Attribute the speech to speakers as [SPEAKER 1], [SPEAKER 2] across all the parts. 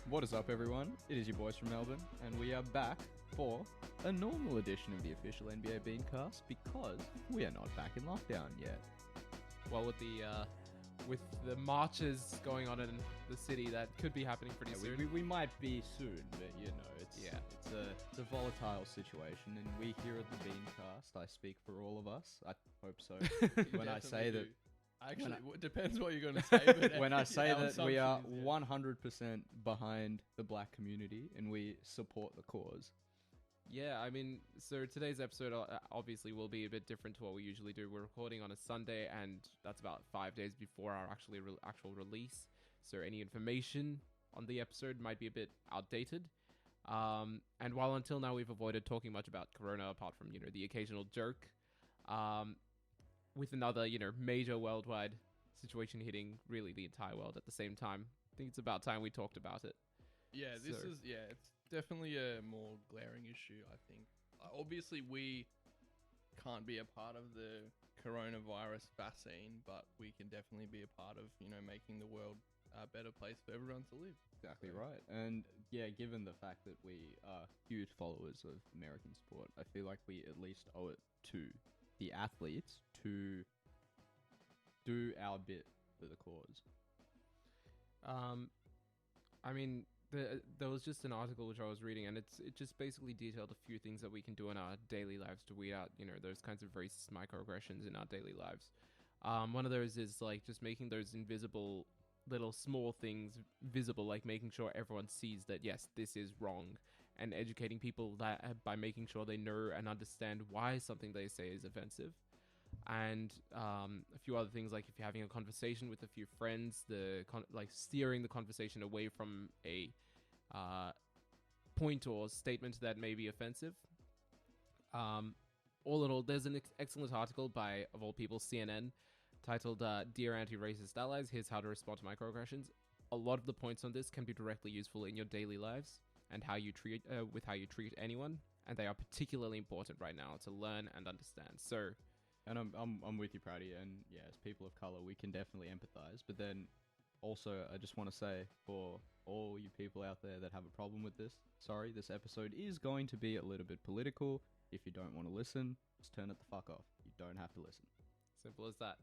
[SPEAKER 1] What is up, everyone? It is your boys from Melbourne, and we are back for a normal edition of the official NBA Beancast because we are not back in lockdown yet.
[SPEAKER 2] Well, with the marches going on in the city, that could be happening pretty soon.
[SPEAKER 1] We might be soon, but you know, it's a volatile situation, and we here at the Beancast, I speak for all of us. I hope so. When I say that.
[SPEAKER 3] Actually, it depends what you're going to say. But
[SPEAKER 1] when I say that we are
[SPEAKER 3] assumption is,
[SPEAKER 1] 100% behind the black community and we support the cause.
[SPEAKER 2] Yeah, I mean, so today's episode obviously will be a bit different to what we usually do. We're recording on a Sunday, and that's about 5 days before our actual release. So any information on the episode might be a bit outdated. And while until now we've avoided talking much about Corona, apart from, the occasional joke, with another, major worldwide situation hitting really the entire world at the same time, I think it's about time we talked about it.
[SPEAKER 3] Yeah, it's definitely a more glaring issue, I think. Obviously, we can't be a part of the coronavirus vaccine, but we can definitely be a part of, making the world a better place for everyone to live.
[SPEAKER 1] Exactly right. And yeah, given the fact that we are huge followers of American sport, I feel like we at least owe it to the athletes to do our bit for the cause.
[SPEAKER 2] I mean, there was just an article which I was reading, and it just basically detailed a few things that we can do in our daily lives to weed out, those kinds of racist microaggressions in our daily lives. One of those is like just making those invisible little small things visible, like making sure everyone sees that, yes, this is wrong, and educating people that by making sure they know and understand why something they say is offensive. And a few other things, like if you're having a conversation with a few friends, like steering the conversation away from a point or statement that may be offensive. All in all, there's an excellent article by, of all people, CNN, titled "Dear Anti-Racist Allies, Here's How to Respond to Microaggressions." A lot of the points on this can be directly useful in your daily lives and how you treat anyone, and they are particularly important right now to learn and understand. So.
[SPEAKER 1] And I'm with you, Prouty, and yeah, as people of color, we can definitely empathize. But then, also, I just want to say, for all you people out there that have a problem with this, sorry, this episode is going to be a little bit political. If you don't want to listen, just turn it the fuck off. You don't have to listen.
[SPEAKER 2] Simple as that.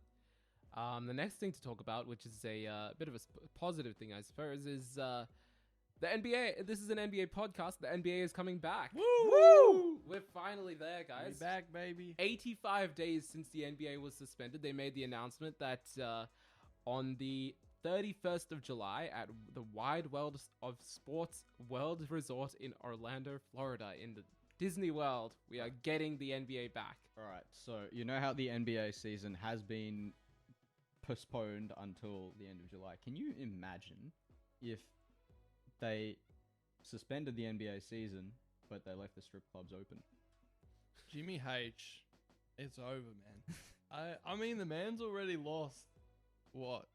[SPEAKER 2] The next thing to talk about, which is a bit of a positive thing, I suppose, is the NBA. This is an NBA podcast. The NBA is coming back.
[SPEAKER 3] Woo!
[SPEAKER 2] We're finally there, guys.
[SPEAKER 3] We're back, baby.
[SPEAKER 2] 85 days since the NBA was suspended, they made the announcement that on the 31st of July at the Wide World of Sports World Resort in Orlando, Florida, in the Disney World, we are getting the NBA back.
[SPEAKER 1] All right, so you know how the NBA season has been postponed until the end of July. Can you imagine if they suspended the NBA season, but they left the strip clubs open?
[SPEAKER 3] Jimmy H, it's over, man. I mean, the man's already lost, what?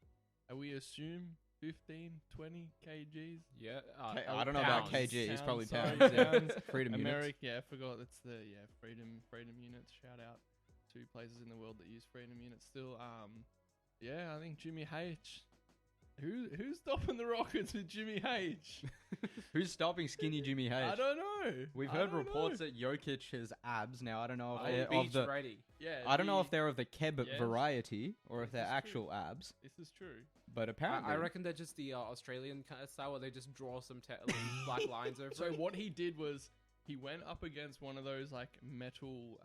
[SPEAKER 3] We assume 15, 20 kgs?
[SPEAKER 2] Yeah.
[SPEAKER 1] I don't know about kg. It's probably pounds.
[SPEAKER 3] Pounds.
[SPEAKER 1] Freedom
[SPEAKER 3] America,
[SPEAKER 1] units.
[SPEAKER 3] yeah, I forgot. It's the freedom units. Shout out to places in the world that use freedom units still. Yeah, I think Jimmy H. Who's stopping the Rockets with Jimmy H?
[SPEAKER 1] Who's stopping skinny Jimmy H?
[SPEAKER 3] I don't know.
[SPEAKER 1] We've heard reports that Jokic has abs. Now I don't know if they're of
[SPEAKER 2] beach
[SPEAKER 1] the
[SPEAKER 2] ready.
[SPEAKER 3] Yeah,
[SPEAKER 1] I don't know if they're of the keb
[SPEAKER 3] Yes.
[SPEAKER 1] variety or if
[SPEAKER 3] This
[SPEAKER 1] they're
[SPEAKER 3] is
[SPEAKER 1] actual abs.
[SPEAKER 3] This is true.
[SPEAKER 1] But apparently,
[SPEAKER 2] I reckon they're just the Australian kind of style where they just draw some black lines over
[SPEAKER 3] So
[SPEAKER 2] it.
[SPEAKER 3] what he did was he went up against one of those like metal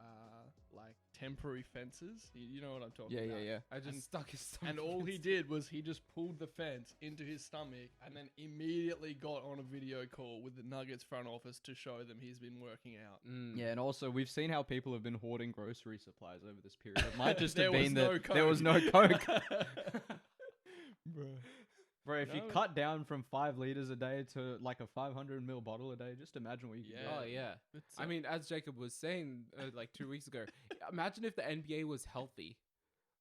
[SPEAKER 3] like temporary fences. You know what I'm talking about?
[SPEAKER 1] yeah.
[SPEAKER 2] I just stuck his stomach
[SPEAKER 3] And all he
[SPEAKER 2] against
[SPEAKER 3] did was he just pulled the fence into his stomach and then immediately got on a video call with the Nuggets front office to show them he's been working out.
[SPEAKER 1] Yeah, and also we've seen how people have been hoarding grocery supplies over this period. It might just have
[SPEAKER 3] There
[SPEAKER 1] been
[SPEAKER 3] was no
[SPEAKER 1] that there was no
[SPEAKER 3] Coke.
[SPEAKER 1] Coke.
[SPEAKER 3] Bruh.
[SPEAKER 1] Bro, if you
[SPEAKER 3] No.
[SPEAKER 1] cut down from 5 liters a day to like a 500ml bottle a day, just imagine what you could
[SPEAKER 3] Yeah.
[SPEAKER 1] get.
[SPEAKER 2] Oh yeah.
[SPEAKER 3] It's,
[SPEAKER 2] I mean, as Jacob was saying like 2 weeks ago, imagine if the NBA was healthy.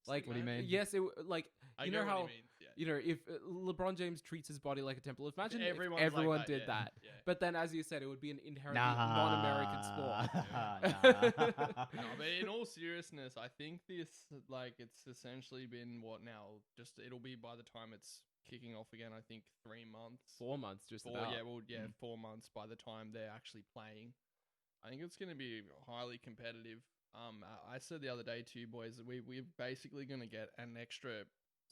[SPEAKER 2] Like,
[SPEAKER 1] What do you mean?
[SPEAKER 2] Yes, it like
[SPEAKER 3] I
[SPEAKER 2] you
[SPEAKER 3] get
[SPEAKER 2] know
[SPEAKER 3] what
[SPEAKER 2] how
[SPEAKER 3] he means, yeah.
[SPEAKER 2] if LeBron James treats his body like a temple. Imagine if
[SPEAKER 3] Everyone's like
[SPEAKER 2] everyone
[SPEAKER 3] that,
[SPEAKER 2] did
[SPEAKER 3] yeah.
[SPEAKER 2] that.
[SPEAKER 3] Yeah.
[SPEAKER 2] But then, as you said, it would be an inherently non-American sport.
[SPEAKER 1] Nah.
[SPEAKER 3] No, but in all seriousness, I think this, like, it's essentially been what now? Just it'll be by the time it's kicking off again. I think 3 months.
[SPEAKER 2] 4 months, just
[SPEAKER 3] Four,
[SPEAKER 2] about.
[SPEAKER 3] yeah, well, yeah, 4 months by the time they're actually playing. I think it's going to be highly competitive. I said the other day to you boys that we're basically going to get an extra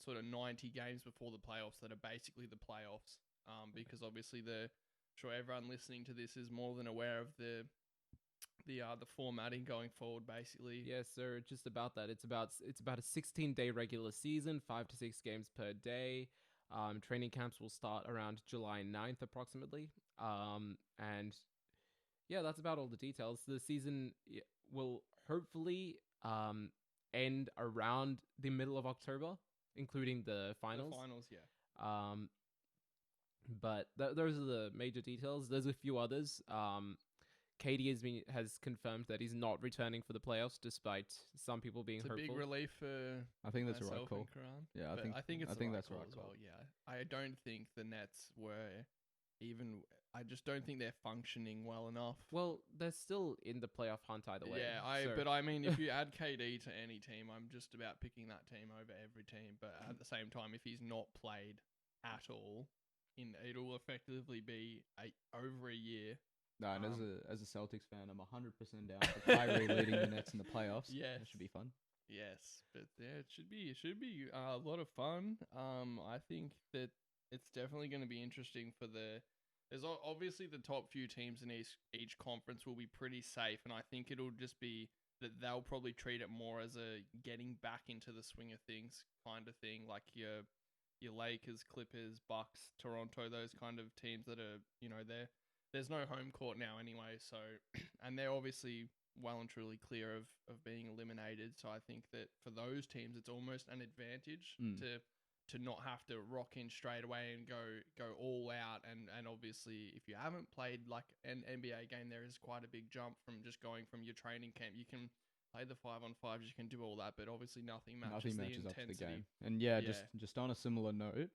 [SPEAKER 3] sort of 90 games before the playoffs that are basically the playoffs. Because obviously sure everyone listening to this is more than aware of the formatting going forward, basically.
[SPEAKER 2] Yes, sir. Just about that. It's about a 16-day regular season, 5 to 6 games per day. Training camps will start around July 9th approximately. And yeah, that's about all the details. The season will hopefully end around the middle of October, including the finals.
[SPEAKER 3] The finals, yeah.
[SPEAKER 2] But those are the major details. There's a few others. KD has confirmed that he's not returning for the playoffs, despite some people being hopeful.
[SPEAKER 3] It's a big relief for
[SPEAKER 1] I think that's the right
[SPEAKER 3] myself
[SPEAKER 1] call.
[SPEAKER 3] and Karan.
[SPEAKER 1] Yeah,
[SPEAKER 3] I think it's the right
[SPEAKER 1] that's
[SPEAKER 3] call
[SPEAKER 1] right
[SPEAKER 3] as
[SPEAKER 1] call.
[SPEAKER 3] well. Yeah, I don't think the Nets were even. I just don't think they're functioning well enough.
[SPEAKER 2] Well, they're still in the playoff hunt either way.
[SPEAKER 3] Yeah, but I mean, if you add KD to any team, I'm just about picking that team over every team. But at the same time, if he's not played at all, it'll effectively be over a year.
[SPEAKER 1] No, and as a Celtics fan, I'm 100% down for Kyrie leading the Nets in the playoffs.
[SPEAKER 3] Yes.
[SPEAKER 1] That should be fun.
[SPEAKER 3] Yes, but yeah, it should be a lot of fun. I think that it's definitely going to be interesting for there's obviously the top few teams in each conference will be pretty safe, and I think it'll just be that they'll probably treat it more as a getting back into the swing of things kind of thing, like your Lakers, Clippers, Bucks, Toronto, those kind of teams that are, there's no home court now anyway, so and they're obviously well and truly clear of being eliminated. So I think that for those teams, it's almost an advantage to not have to rock in straight away and go all out. And obviously, if you haven't played like an NBA game, there is quite a big jump from just going from your training camp. You can play the 5-on-5s, you can do all that, but obviously nothing matches the intensity.
[SPEAKER 1] Up to the game. And just on a similar note,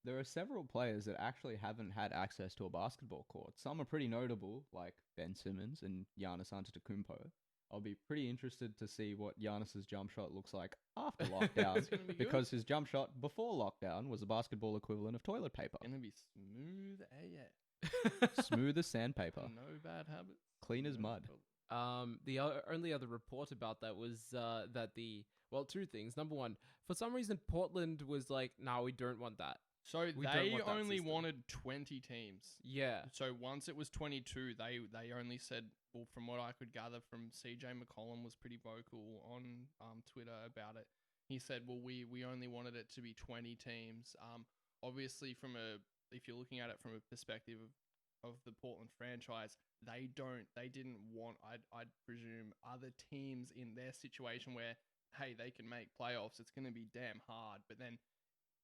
[SPEAKER 1] there are several players that actually haven't had access to a basketball court. Some are pretty notable, like Ben Simmons and Giannis Antetokounmpo. I'll be pretty interested to see what Giannis's jump shot looks like after lockdown, because his jump shot before lockdown was a basketball equivalent of toilet paper.
[SPEAKER 3] It's gonna be smooth AF.
[SPEAKER 1] Smooth as sandpaper.
[SPEAKER 3] No bad habits.
[SPEAKER 1] Clean as mud.
[SPEAKER 2] The only other report about that was that two things. Number one, for some reason, Portland was like, "No, we don't want that."
[SPEAKER 3] So they only wanted 20 teams.
[SPEAKER 2] Yeah.
[SPEAKER 3] So once it was 22, they only said, well, from what I could gather from CJ McCollum was pretty vocal on Twitter about it. He said, well, we only wanted it to be 20 teams. Obviously, if you're looking at it from a perspective of the Portland franchise, they didn't want, I'd presume, other teams in their situation where, hey, they can make playoffs. It's going to be damn hard. But then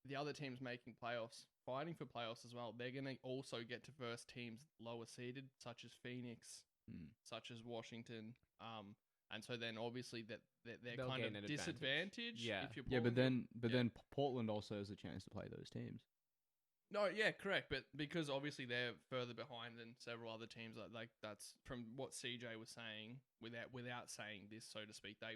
[SPEAKER 3] the other teams making playoffs, fighting for playoffs as well, they're going to also get to verse teams lower seeded, such as Phoenix, such as Washington. And so then obviously they'll kind of disadvantaged.
[SPEAKER 2] Yeah.
[SPEAKER 3] If you're
[SPEAKER 1] Portland, then Portland also has a chance to play those teams.
[SPEAKER 3] No, yeah, correct. But because obviously they're further behind than several other teams, like that's from what CJ was saying, without saying this, so to speak. They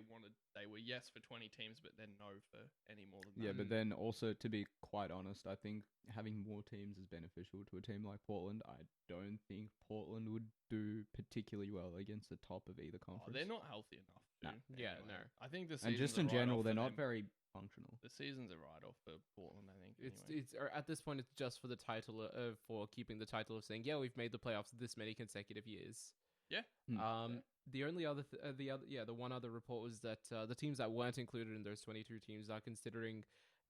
[SPEAKER 3] were yes for 20 teams, but then no for any more than that.
[SPEAKER 1] Yeah, but then also, to be quite honest, I think having more teams is beneficial to a team like Portland. I don't think Portland would do particularly well against the top of either conference.
[SPEAKER 3] They're not healthy enough.
[SPEAKER 1] No.
[SPEAKER 3] Yeah, no. I think the
[SPEAKER 1] and just in general, they're not very functional.
[SPEAKER 3] The season's a write-off for Portland, I think.
[SPEAKER 2] It's at this point, it's just for the title for keeping the title of saying, yeah, we've made the playoffs this many consecutive years.
[SPEAKER 3] Yeah.
[SPEAKER 2] The only other the one other report was that the teams that weren't included in those 22 teams are considering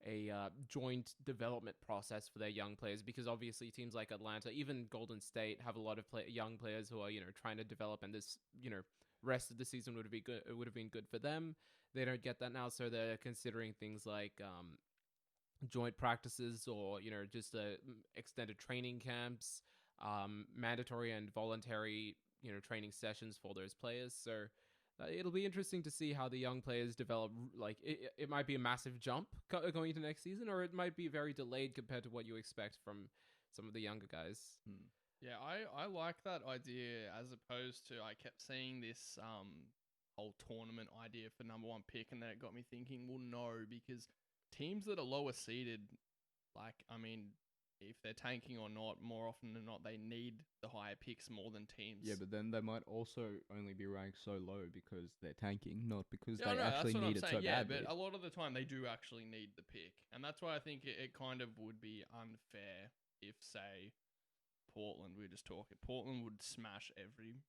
[SPEAKER 2] a joint development process for their young players, because obviously teams like Atlanta, even Golden State, have a lot of young players who are trying to develop, and this rest of the season would have been good for them. They don't get that now, so they're considering things like joint practices, or just extended training camps, mandatory and voluntary training sessions for those players. So it'll be interesting to see how the young players develop. Like it might be a massive jump going into next season, or it might be very delayed compared to what you expect from some of the younger guys.
[SPEAKER 3] Yeah, I like that idea, as opposed to, I kept seeing this whole tournament idea for number one pick, and then it got me thinking, well, no, because teams that are lower seeded Like, I mean, if they're tanking or not, more often than not, they need the higher picks more than teams.
[SPEAKER 1] Yeah, but then they might also only be ranked so low because they're tanking, not because
[SPEAKER 3] Yeah,
[SPEAKER 1] they
[SPEAKER 3] no,
[SPEAKER 1] actually
[SPEAKER 3] that's what
[SPEAKER 1] need
[SPEAKER 3] I'm
[SPEAKER 1] it
[SPEAKER 3] saying.
[SPEAKER 1] so
[SPEAKER 3] Yeah,
[SPEAKER 1] badly.
[SPEAKER 3] but a lot of the time they do actually need the pick, and that's why I think it kind of would be unfair if, say, Portland. We were just talking. Portland would smash every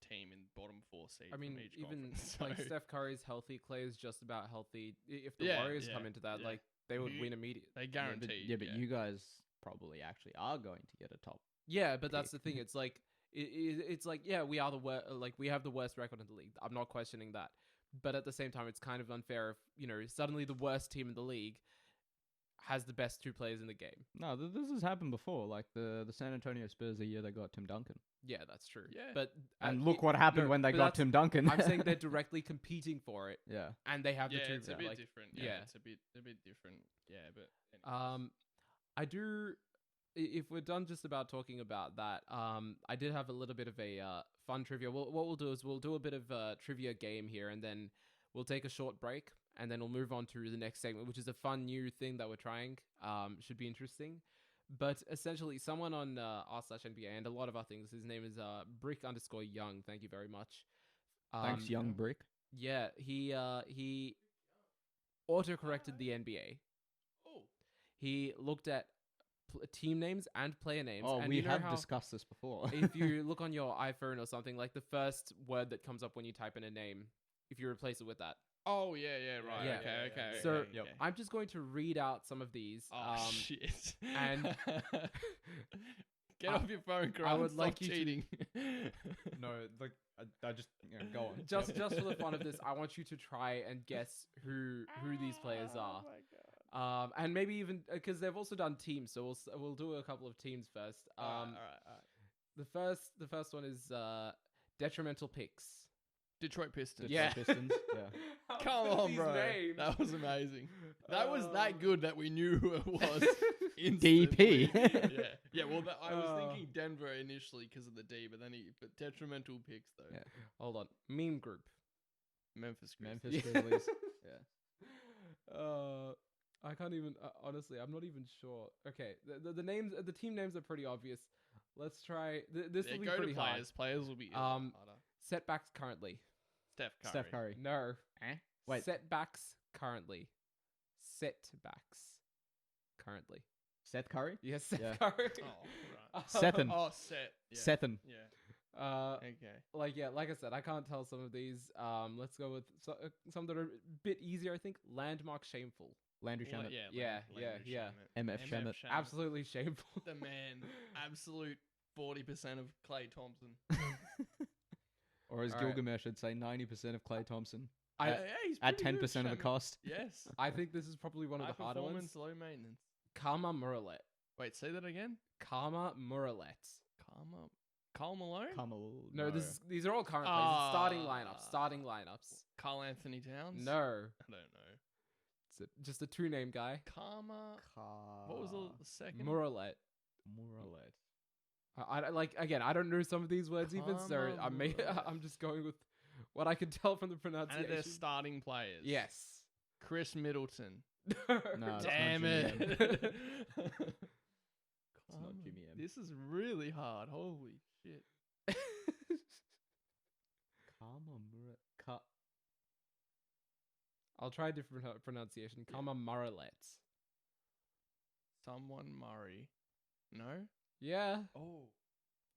[SPEAKER 3] team in bottom 4 seed.
[SPEAKER 2] I mean,
[SPEAKER 3] from each
[SPEAKER 2] even
[SPEAKER 3] conference,
[SPEAKER 2] like
[SPEAKER 3] so-
[SPEAKER 2] Steph Curry's healthy, Clay is just about healthy. If the
[SPEAKER 3] Yeah,
[SPEAKER 2] Warriors
[SPEAKER 3] yeah,
[SPEAKER 2] come into that,
[SPEAKER 3] yeah.
[SPEAKER 2] like they would
[SPEAKER 3] You-
[SPEAKER 2] win immediately.
[SPEAKER 3] they
[SPEAKER 1] Yeah, but,
[SPEAKER 3] guaranteed.
[SPEAKER 1] but you guys probably actually are going to get a top.
[SPEAKER 2] Yeah, but that's the
[SPEAKER 1] pick.
[SPEAKER 2] thing. It's like it's like yeah, we are the like we have the worst record in the league. I'm not questioning that, but at the same time, it's kind of unfair if suddenly the worst team in the league has the best 2 players in the game.
[SPEAKER 1] No, this has happened before. Like the San Antonio Spurs, the year they got Tim Duncan.
[SPEAKER 2] Yeah, that's true.
[SPEAKER 3] Yeah.
[SPEAKER 2] But
[SPEAKER 1] And look what happened when they
[SPEAKER 2] but
[SPEAKER 1] got
[SPEAKER 2] that's-
[SPEAKER 1] Tim Duncan.
[SPEAKER 2] I'm saying they're directly competing for it,
[SPEAKER 1] yeah.
[SPEAKER 2] and they have
[SPEAKER 3] Yeah,
[SPEAKER 2] the 2.
[SPEAKER 3] it's a bit
[SPEAKER 2] like,
[SPEAKER 3] different.
[SPEAKER 2] yeah.
[SPEAKER 3] Yeah, it's a bit different. Yeah, but anyways.
[SPEAKER 2] I do. If we're done just about talking about that, I did have a little bit of a fun trivia. What we'll do is we'll do a bit of a trivia game here, and then we'll take a short break, and then we'll move on to the next segment, which is a fun new thing that we're trying. Should be interesting. But essentially, someone on r/NBA and a lot of our things, his name is Brick_Young. Thank you very much.
[SPEAKER 1] Thanks, Young Brick.
[SPEAKER 2] Yeah, he autocorrected the NBA.
[SPEAKER 3] Oh,
[SPEAKER 2] He looked at team names and player names.
[SPEAKER 1] Oh,
[SPEAKER 2] and
[SPEAKER 1] we
[SPEAKER 2] you know
[SPEAKER 1] have
[SPEAKER 2] how
[SPEAKER 1] discussed this before.
[SPEAKER 2] if you look on your iPhone or something, like the first word that comes up when you type in a name, if you replace it with that.
[SPEAKER 3] oh yeah, right.
[SPEAKER 2] Yeah.
[SPEAKER 3] Okay.
[SPEAKER 2] So
[SPEAKER 3] okay,
[SPEAKER 1] yep.
[SPEAKER 3] okay.
[SPEAKER 2] I'm just going to read out some of these.
[SPEAKER 3] Oh shit!
[SPEAKER 2] and-
[SPEAKER 3] Get off your phone, Grant.
[SPEAKER 2] I would
[SPEAKER 3] Stop
[SPEAKER 2] like you to-
[SPEAKER 3] cheating.
[SPEAKER 1] No, like I just go on.
[SPEAKER 2] just for the fun of this, I want you to try and guess who these players are.
[SPEAKER 3] Oh my god.
[SPEAKER 2] And maybe even because they've also done teams, so we'll do a couple of teams first.
[SPEAKER 3] All right.
[SPEAKER 2] The first one is detrimental picks.
[SPEAKER 3] Detroit Pistons.
[SPEAKER 2] Yeah.
[SPEAKER 1] Pistons. Yeah.
[SPEAKER 2] How
[SPEAKER 3] Come
[SPEAKER 2] good are
[SPEAKER 3] on,
[SPEAKER 2] these
[SPEAKER 3] bro.
[SPEAKER 2] names?
[SPEAKER 3] That was amazing. That was that good that we knew who it was.
[SPEAKER 1] DP.
[SPEAKER 3] Yeah. Well, I was
[SPEAKER 2] Oh.
[SPEAKER 3] thinking Denver initially because of the D, but but detrimental picks though.
[SPEAKER 1] Yeah.
[SPEAKER 2] Hold on. Meme group.
[SPEAKER 3] Memphis Grizzlies.
[SPEAKER 1] Memphis
[SPEAKER 2] Yeah.
[SPEAKER 1] Grizzlies. Yeah.
[SPEAKER 2] I can't even honestly. I'm not even sure. Okay, the names, the team names are pretty obvious. Let's try. This
[SPEAKER 3] Yeah,
[SPEAKER 2] will be
[SPEAKER 3] go
[SPEAKER 2] pretty
[SPEAKER 3] to
[SPEAKER 2] hard.
[SPEAKER 3] players. Players will be
[SPEAKER 2] Um,
[SPEAKER 3] harder.
[SPEAKER 2] Setbacks currently.
[SPEAKER 3] Steph Curry.
[SPEAKER 1] Steph Curry.
[SPEAKER 2] No.
[SPEAKER 1] Wait.
[SPEAKER 2] Setbacks currently. Setbacks currently.
[SPEAKER 1] Seth Curry.
[SPEAKER 2] Yes, Seth
[SPEAKER 1] Yeah.
[SPEAKER 2] Curry.
[SPEAKER 3] Oh, right.
[SPEAKER 1] Sethen.
[SPEAKER 3] Oh, set. Yeah.
[SPEAKER 1] Sethen.
[SPEAKER 3] Yeah. Okay.
[SPEAKER 2] Like I said, I can't tell some of these. Let's go with some that are a bit easier. I think landmark shameful.
[SPEAKER 1] Landry
[SPEAKER 3] Well,
[SPEAKER 1] Shamet.
[SPEAKER 2] Yeah,
[SPEAKER 3] Landry
[SPEAKER 2] yeah.
[SPEAKER 3] Shamet.
[SPEAKER 1] MF Shamet.
[SPEAKER 2] Absolutely shameful.
[SPEAKER 3] The man. Absolute 40% of Klay Thompson.
[SPEAKER 1] Or as
[SPEAKER 2] All right.
[SPEAKER 1] Gilgamesh would say, 90% of Clay Thompson.
[SPEAKER 2] I
[SPEAKER 3] He's
[SPEAKER 1] At
[SPEAKER 3] pretty
[SPEAKER 1] 10%
[SPEAKER 3] good,
[SPEAKER 1] of the
[SPEAKER 3] Shamet.
[SPEAKER 1] cost.
[SPEAKER 3] Yes.
[SPEAKER 2] I think this is probably one of
[SPEAKER 3] High
[SPEAKER 2] the harder ones.
[SPEAKER 3] performance, low maintenance.
[SPEAKER 2] Karma Muralet.
[SPEAKER 3] Wait, say that again.
[SPEAKER 2] Karma Muralet.
[SPEAKER 3] Carl Malone.
[SPEAKER 2] No, these are all current players. It's starting lineups.
[SPEAKER 3] Ah.
[SPEAKER 2] Starting lineups.
[SPEAKER 3] Carl Anthony Towns.
[SPEAKER 2] No,
[SPEAKER 3] I don't know.
[SPEAKER 2] it's just a 2-name guy.
[SPEAKER 3] Karma. What was the second?
[SPEAKER 2] Muralet.
[SPEAKER 1] Muralet.
[SPEAKER 2] I like again. I don't know some of these words even, so
[SPEAKER 3] Karma Muralet.
[SPEAKER 2] I'm just going with what I can tell from the
[SPEAKER 3] And they're
[SPEAKER 2] pronunciation.
[SPEAKER 3] starting players.
[SPEAKER 2] Yes.
[SPEAKER 3] Chris Middleton.
[SPEAKER 1] No, it's not
[SPEAKER 3] Damn
[SPEAKER 1] Jimmy
[SPEAKER 3] it.
[SPEAKER 1] M.
[SPEAKER 3] Karma.
[SPEAKER 1] not Jimmy M.
[SPEAKER 3] This is really hard. Holy shit.
[SPEAKER 1] Karma Murat.
[SPEAKER 2] I'll try a different pronunciation. Karma Muralet.
[SPEAKER 3] Someone Murray. No?
[SPEAKER 2] Yeah.
[SPEAKER 3] Oh.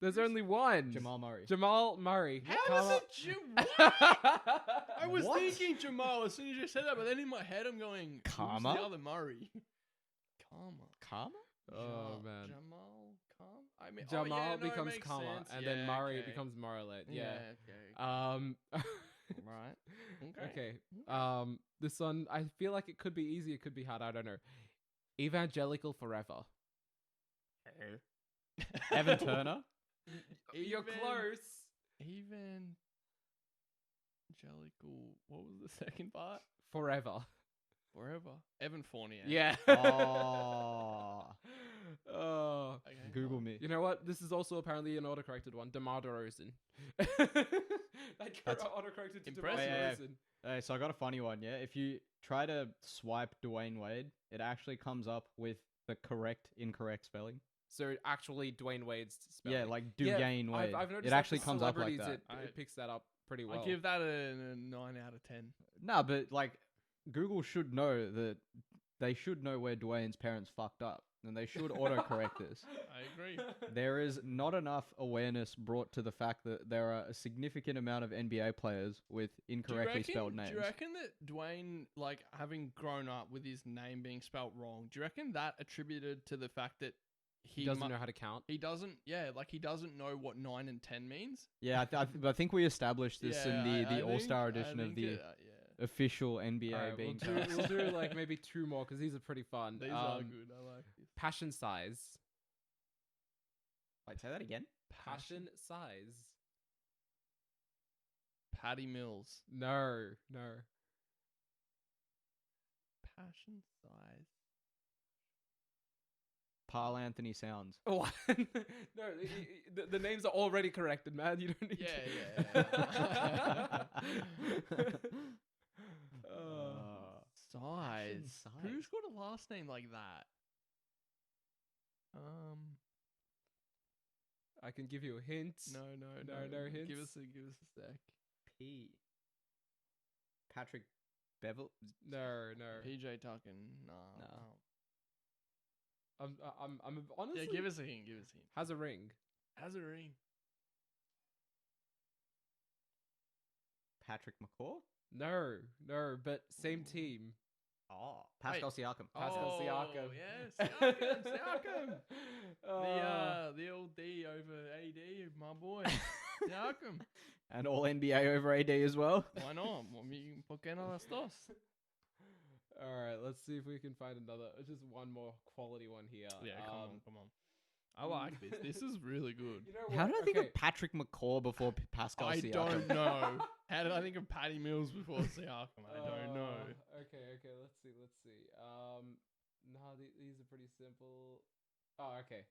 [SPEAKER 2] There's only one.
[SPEAKER 1] Jamal Murray.
[SPEAKER 2] Jamal Murray.
[SPEAKER 3] How is it Jamal? I was
[SPEAKER 1] What?
[SPEAKER 3] thinking Jamal as soon as you said that, but then in my head I'm going,
[SPEAKER 1] Karma?
[SPEAKER 3] who's the other Murray? Karma.
[SPEAKER 1] Karma?
[SPEAKER 2] Oh, man.
[SPEAKER 3] Jamal Karma? I mean,
[SPEAKER 2] Jamal
[SPEAKER 3] no, it
[SPEAKER 2] becomes
[SPEAKER 3] makes
[SPEAKER 2] Karma,
[SPEAKER 3] sense.
[SPEAKER 2] and
[SPEAKER 3] Yeah,
[SPEAKER 2] then Murray
[SPEAKER 3] okay.
[SPEAKER 2] becomes Muralet. Yeah.
[SPEAKER 3] Okay. Right.
[SPEAKER 2] Okay. This one, I feel like it could be easy. It could be hard. I don't know. Evangelical Forever.
[SPEAKER 1] Evan Turner?
[SPEAKER 2] You're close.
[SPEAKER 3] Evangelical. What was the second part?
[SPEAKER 2] Forever.
[SPEAKER 3] Forever. Evan Fournier.
[SPEAKER 2] Yeah.
[SPEAKER 1] Oh.
[SPEAKER 2] Oh.
[SPEAKER 3] Okay.
[SPEAKER 1] Google me.
[SPEAKER 2] You know what? This is also apparently an autocorrected one. DeMar DeRozan.
[SPEAKER 1] That's
[SPEAKER 2] autocorrected to DeMar
[SPEAKER 3] impressive.
[SPEAKER 1] Yeah,
[SPEAKER 2] DeRozan.
[SPEAKER 1] Hey, so I got a funny one, yeah? If you try to swipe Dwayne Wade, it actually comes up with the correct incorrect spelling.
[SPEAKER 2] So actually, Dwayne Wade's spelling.
[SPEAKER 1] Yeah, like Dwayne Wade.
[SPEAKER 2] I've noticed
[SPEAKER 1] it
[SPEAKER 2] that
[SPEAKER 1] actually
[SPEAKER 2] for
[SPEAKER 1] comes up like
[SPEAKER 2] celebrities,
[SPEAKER 1] that.
[SPEAKER 2] It picks that up pretty well.
[SPEAKER 3] I give that a 9 out of 10.
[SPEAKER 1] Nah, but like Google should know that they should know where Dwayne's parents fucked up, and they should autocorrect this.
[SPEAKER 3] I agree.
[SPEAKER 1] There is not enough awareness brought to the fact that there are a significant amount of NBA players with incorrectly spelled names.
[SPEAKER 3] Do you reckon that Dwayne, like, having grown up with his name being spelt wrong, do you reckon that attributed to the fact that
[SPEAKER 2] he doesn't know how to count?
[SPEAKER 3] He doesn't, yeah, like he doesn't know what 9 and 10 means?
[SPEAKER 1] Yeah, I think we established this in the All-Star edition of the official NBA
[SPEAKER 2] right,
[SPEAKER 1] Beancast.
[SPEAKER 2] We'll do like maybe 2 more because these are pretty fun.
[SPEAKER 3] These are good. I like this.
[SPEAKER 2] Passion size.
[SPEAKER 1] Wait, say that again.
[SPEAKER 2] Passion size.
[SPEAKER 3] Patty Mills.
[SPEAKER 2] No.
[SPEAKER 3] Passion size.
[SPEAKER 1] Paul Anthony Sounds.
[SPEAKER 2] Oh, no, the names are already corrected, man. You don't need
[SPEAKER 3] Yeah. Size. Who's got a last name like that?
[SPEAKER 2] I can give you a hint.
[SPEAKER 3] No
[SPEAKER 2] hints.
[SPEAKER 3] Give us a sec.
[SPEAKER 1] Patrick Bevel.
[SPEAKER 2] No.
[SPEAKER 3] PJ Tucker. No.
[SPEAKER 2] I'm honestly.
[SPEAKER 3] Yeah, give us a hint.
[SPEAKER 2] Has a ring.
[SPEAKER 1] Patrick McCaw.
[SPEAKER 2] No, but same team.
[SPEAKER 1] Oh, Pascal Siakam.
[SPEAKER 2] Pascal Siakam.
[SPEAKER 3] Yes, Siakam. The old D over AD, my boy. Siakam.
[SPEAKER 1] And all NBA over AD as well.
[SPEAKER 3] Why not? ¿Por qué no las dos?
[SPEAKER 2] All right, let's see if we can find another. Just one more quality one here.
[SPEAKER 3] Yeah, come on. I like this. This is really good.
[SPEAKER 2] You know what?
[SPEAKER 1] How did I think of Patrick McCaw before Pascal Siakam?
[SPEAKER 3] I don't know. How did I think of Patty Mills before Siakam? I don't know.
[SPEAKER 2] Okay. Let's see. No, these are pretty simple. Oh, okay.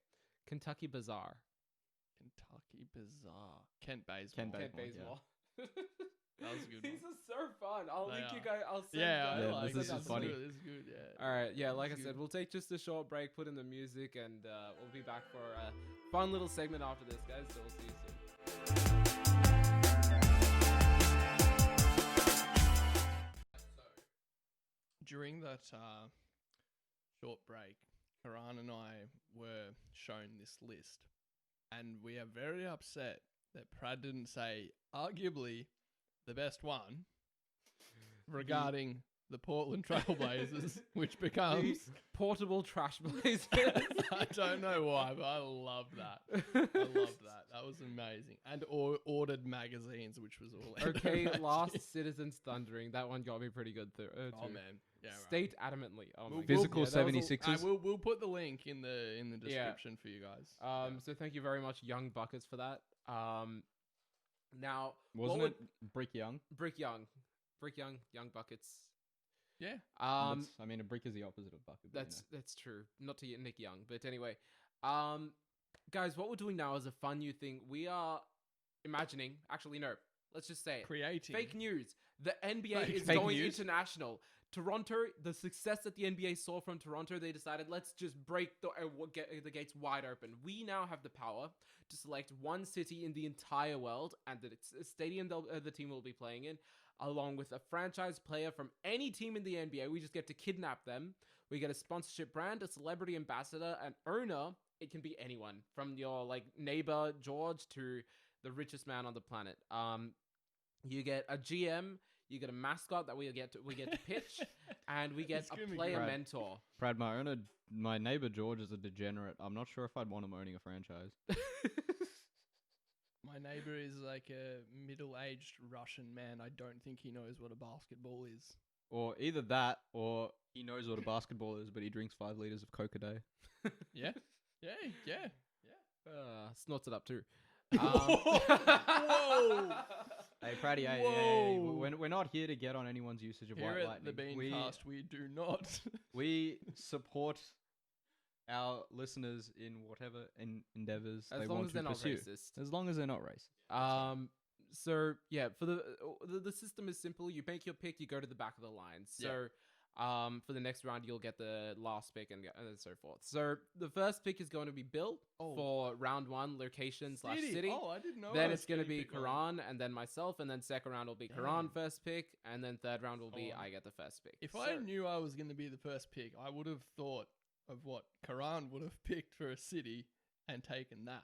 [SPEAKER 2] Kentucky Bazaar.
[SPEAKER 3] Kent Bazemore.
[SPEAKER 1] Yeah.
[SPEAKER 3] That was a good
[SPEAKER 2] These
[SPEAKER 3] one.
[SPEAKER 2] are so fun. I'll link you guys. I'll send
[SPEAKER 3] Yeah,
[SPEAKER 1] I like this. Is funny.
[SPEAKER 3] This is good. Yeah.
[SPEAKER 2] All right. Yeah, like I
[SPEAKER 3] This is
[SPEAKER 2] said,
[SPEAKER 3] good.
[SPEAKER 2] we'll take just a short break, put in the music, and we'll be back for a fun little segment after this, guys. So we'll see you soon.
[SPEAKER 3] During that short break, Karan and I were shown this list, and we are very upset that Prad didn't say arguably the best one regarding the Portland Trailblazers, which becomes
[SPEAKER 2] portable trash blazers.
[SPEAKER 3] I don't know why, but I love that. That was amazing. And ordered magazines, which was all
[SPEAKER 2] Okay,
[SPEAKER 3] amazing.
[SPEAKER 2] Last Citizens Thundering. That one got me pretty good too.
[SPEAKER 3] Oh man, yeah. Right.
[SPEAKER 2] State adamantly. Oh my
[SPEAKER 1] Physical
[SPEAKER 2] God. Yeah, that was
[SPEAKER 1] 76ers.
[SPEAKER 3] We'll put the link in the description for you guys.
[SPEAKER 2] So thank you very much, Young Buckets, for that. Now
[SPEAKER 1] Wasn't it Brick Young?
[SPEAKER 2] Brick Young, Young Buckets.
[SPEAKER 3] Yeah.
[SPEAKER 1] I mean, a brick is the opposite of bucket. but,
[SPEAKER 2] That's true. Not to Nick Young, but anyway, guys, what we're doing now is a fun new thing. We are imagining. Actually, no. Let's just say it.
[SPEAKER 3] Creating
[SPEAKER 2] Fake news. The NBA is
[SPEAKER 1] Fake
[SPEAKER 2] going
[SPEAKER 1] news?
[SPEAKER 2] international. Toronto, the success that the NBA saw from Toronto, they decided, let's just break the gates wide open. We now have the power to select one city in the entire world and the stadium the team will be playing in, along with a franchise player from any team in the NBA. We just get to kidnap them. We get a sponsorship brand, a celebrity ambassador, an owner. It can be anyone, from your neighbor George to the richest man on the planet. You get a GM. You get a mascot that we get to pitch, and we get a player mentor.
[SPEAKER 1] Brad, my neighbor George is a degenerate. I'm not sure if I'd want him owning a franchise.
[SPEAKER 3] My neighbor is like a middle-aged Russian man. I don't think he knows what a basketball is.
[SPEAKER 1] Or either that, or he knows what a basketball is, but he drinks 5 liters of Coke a day.
[SPEAKER 3] Yeah.
[SPEAKER 2] Snorts it up too.
[SPEAKER 3] Whoa!
[SPEAKER 1] Hey, Praddy, hey, we're not here to get on anyone's usage of
[SPEAKER 3] Here
[SPEAKER 1] white
[SPEAKER 3] at
[SPEAKER 1] lightning.
[SPEAKER 3] the Beancast, we do not.
[SPEAKER 1] We support our listeners in whatever endeavors
[SPEAKER 2] As
[SPEAKER 1] they
[SPEAKER 2] long
[SPEAKER 1] want
[SPEAKER 2] as
[SPEAKER 1] to
[SPEAKER 2] they're not
[SPEAKER 1] pursue.
[SPEAKER 2] racist.
[SPEAKER 1] As long as they're not racist.
[SPEAKER 2] So yeah, for the system is simple. You make your pick, you go to the back of the line. So For the next round, you'll get the last pick and so forth. So the first pick is going to be Bill for round 1, location/city.
[SPEAKER 3] Oh, I didn't know.
[SPEAKER 2] Then it's going to be Karan, and then myself, and then second round will be Karan first pick, and then third round will be I get the first pick.
[SPEAKER 3] If I knew I was going to be the first pick, I would have thought of what Karan would have picked for a city and taken that.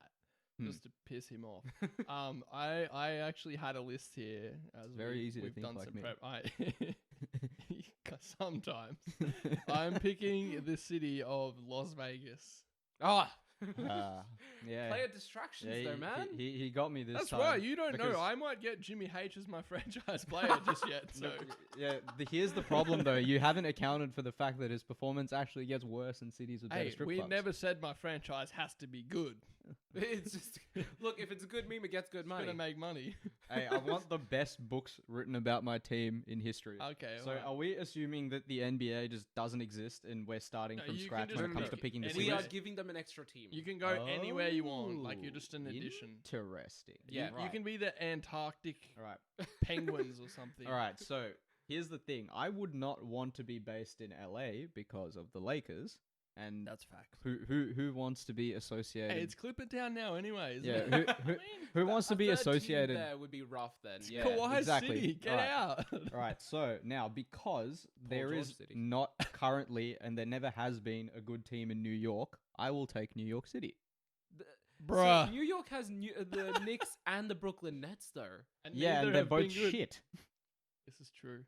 [SPEAKER 3] Just to piss him off. I actually had a list here. As
[SPEAKER 1] very easy to
[SPEAKER 3] we've
[SPEAKER 1] think
[SPEAKER 3] done
[SPEAKER 1] like
[SPEAKER 3] some
[SPEAKER 1] me.
[SPEAKER 3] prep. Sometimes I'm picking the city of Las Vegas.
[SPEAKER 1] Yeah.
[SPEAKER 2] Player distractions,
[SPEAKER 1] Yeah,
[SPEAKER 2] though, man.
[SPEAKER 1] He got me this
[SPEAKER 3] That's
[SPEAKER 1] time.
[SPEAKER 3] right. You don't
[SPEAKER 1] because-
[SPEAKER 3] know. I might get Jimmy H as my franchise player just yet. So
[SPEAKER 1] Yeah, here's the problem though. You haven't accounted for the fact that his performance actually gets worse in cities with better
[SPEAKER 3] hey,
[SPEAKER 1] strip
[SPEAKER 3] we
[SPEAKER 1] clubs.
[SPEAKER 3] never said my franchise has to be good.
[SPEAKER 2] It's just look, if it's a good meme, it gets good money.
[SPEAKER 3] Gonna make money.
[SPEAKER 1] Hey, I want the best books written about my team in history.
[SPEAKER 3] Okay.
[SPEAKER 1] So
[SPEAKER 3] alright.
[SPEAKER 1] are we assuming that the NBA just doesn't exist and we're starting
[SPEAKER 3] No,
[SPEAKER 1] from
[SPEAKER 3] you can
[SPEAKER 1] scratch
[SPEAKER 3] just
[SPEAKER 1] when it comes
[SPEAKER 3] pick
[SPEAKER 1] to picking the
[SPEAKER 3] any-
[SPEAKER 2] We are
[SPEAKER 1] cities?
[SPEAKER 2] giving them an extra team.
[SPEAKER 3] You can go anywhere you want. Like you're just an addition.
[SPEAKER 1] Interesting.
[SPEAKER 2] Yeah,
[SPEAKER 3] You can be the Antarctic
[SPEAKER 1] All right.
[SPEAKER 3] penguins or something.
[SPEAKER 1] All right. So here's the thing. I would not want to be based in LA because of the Lakers. And
[SPEAKER 3] That's facts.
[SPEAKER 1] who wants to be associated?
[SPEAKER 3] Hey, it's Clipper Town now anyway, isn't
[SPEAKER 1] Yeah,
[SPEAKER 3] it?
[SPEAKER 1] who wants to
[SPEAKER 2] A
[SPEAKER 1] be
[SPEAKER 2] third team
[SPEAKER 1] associated?
[SPEAKER 2] there would be rough then. Yeah.
[SPEAKER 3] Kawhi
[SPEAKER 1] exactly.
[SPEAKER 3] City, get
[SPEAKER 1] Alright.
[SPEAKER 3] out.
[SPEAKER 1] All right, so now because there
[SPEAKER 2] George
[SPEAKER 1] is
[SPEAKER 2] City.
[SPEAKER 1] not currently and there never has been a good team in New York, I will take New York City.
[SPEAKER 3] Bruh.
[SPEAKER 2] So New York has the Knicks and the Brooklyn Nets, though.
[SPEAKER 3] And
[SPEAKER 1] Yeah,
[SPEAKER 3] neither
[SPEAKER 1] and they're
[SPEAKER 3] have
[SPEAKER 1] both
[SPEAKER 3] been good.
[SPEAKER 1] shit.
[SPEAKER 3] This is true.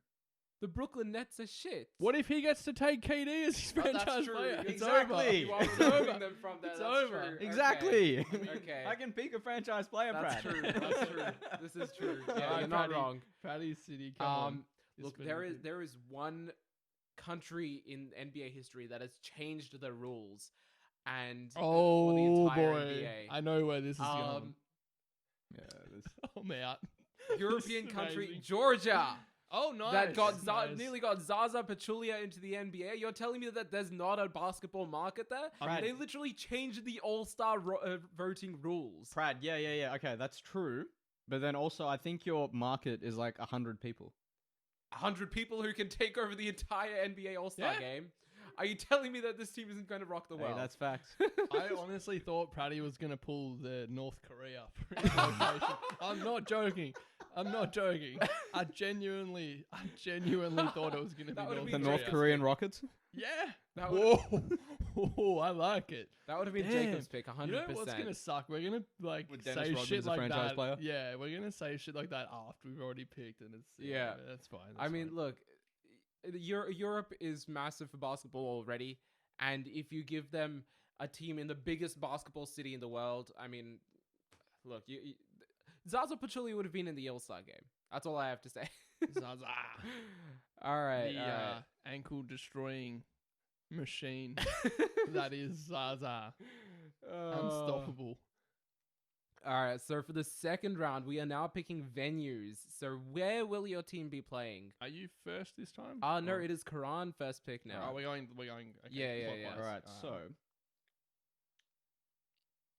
[SPEAKER 2] The Brooklyn Nets are shit.
[SPEAKER 3] What if he gets to take KD as his
[SPEAKER 2] Oh, that's
[SPEAKER 3] franchise
[SPEAKER 2] true.
[SPEAKER 3] player? It's
[SPEAKER 1] Exactly.
[SPEAKER 3] over.
[SPEAKER 2] You are
[SPEAKER 3] It's
[SPEAKER 2] removing
[SPEAKER 3] over.
[SPEAKER 2] them from there.
[SPEAKER 3] It's
[SPEAKER 2] That's
[SPEAKER 3] over.
[SPEAKER 2] true.
[SPEAKER 1] Exactly.
[SPEAKER 2] Okay.
[SPEAKER 1] I can pick a franchise player,
[SPEAKER 2] That's
[SPEAKER 1] Brad.
[SPEAKER 2] true. That's true. This is true. Yeah,
[SPEAKER 3] Alright,
[SPEAKER 2] you're not
[SPEAKER 3] Paddy.
[SPEAKER 2] wrong.
[SPEAKER 3] Paddy City, come on. This
[SPEAKER 2] Look,
[SPEAKER 3] better
[SPEAKER 2] there
[SPEAKER 3] be
[SPEAKER 2] is
[SPEAKER 3] good.
[SPEAKER 2] there is one country in NBA history that has changed the rules, and for the
[SPEAKER 3] Oh
[SPEAKER 2] entire
[SPEAKER 3] boy,
[SPEAKER 2] NBA.
[SPEAKER 3] I know where this is going.
[SPEAKER 1] Yeah,
[SPEAKER 3] I'm out.
[SPEAKER 2] European
[SPEAKER 3] This is
[SPEAKER 2] country
[SPEAKER 3] amazing.
[SPEAKER 2] Georgia
[SPEAKER 3] Oh, nice.
[SPEAKER 2] that got
[SPEAKER 3] nice.
[SPEAKER 2] nearly got Zaza Pachulia into the NBA. You're telling me that there's not a basketball market there?
[SPEAKER 1] Brad.
[SPEAKER 2] They literally changed the All-Star voting rules.
[SPEAKER 1] Brad, yeah. Okay, that's true. But then also, I think your market is like 100 people.
[SPEAKER 2] 100 people who can take over the entire NBA All-Star
[SPEAKER 3] Yeah.
[SPEAKER 2] game. Are you telling me that this team isn't going to rock the
[SPEAKER 1] Hey,
[SPEAKER 2] world?
[SPEAKER 1] that's facts.
[SPEAKER 3] I honestly thought Praddy was gonna pull the North Korea location. I'm not joking. I genuinely thought it was gonna
[SPEAKER 2] That
[SPEAKER 3] be
[SPEAKER 2] would've
[SPEAKER 3] North
[SPEAKER 1] The
[SPEAKER 2] been
[SPEAKER 3] Korea.
[SPEAKER 1] North Korean Rockets?
[SPEAKER 3] Yeah.
[SPEAKER 2] That would've-
[SPEAKER 3] Whoa. I like it.
[SPEAKER 2] That would have been
[SPEAKER 3] Damn.
[SPEAKER 2] Jacob's pick, 100%.
[SPEAKER 3] You know what's gonna suck? We're gonna like
[SPEAKER 1] With Dennis
[SPEAKER 3] say
[SPEAKER 1] Rodman
[SPEAKER 3] shit
[SPEAKER 1] as a
[SPEAKER 3] like
[SPEAKER 1] franchise
[SPEAKER 3] that.
[SPEAKER 1] player?
[SPEAKER 3] Yeah, we're gonna say shit like that after we've already picked, and it's
[SPEAKER 2] Yeah.
[SPEAKER 3] that's fine.
[SPEAKER 2] I mean, look, Europe is massive for basketball already, and if you give them a team in the biggest basketball city in the world, I mean, look, Zaza Pachulia would have been in the All-Star game. That's all I have to say.
[SPEAKER 3] Zaza,
[SPEAKER 2] All right.
[SPEAKER 3] the
[SPEAKER 2] all right.
[SPEAKER 3] ankle destroying machine that is Zaza, unstoppable.
[SPEAKER 2] All right, so for the second round, we are now picking venues. So where will your team be playing?
[SPEAKER 3] Are you first this time?
[SPEAKER 2] No,
[SPEAKER 3] Or-
[SPEAKER 2] it is Karan first pick now.
[SPEAKER 3] Oh, we're going. Okay,
[SPEAKER 2] Yeah.
[SPEAKER 3] clockwise.
[SPEAKER 1] All right, so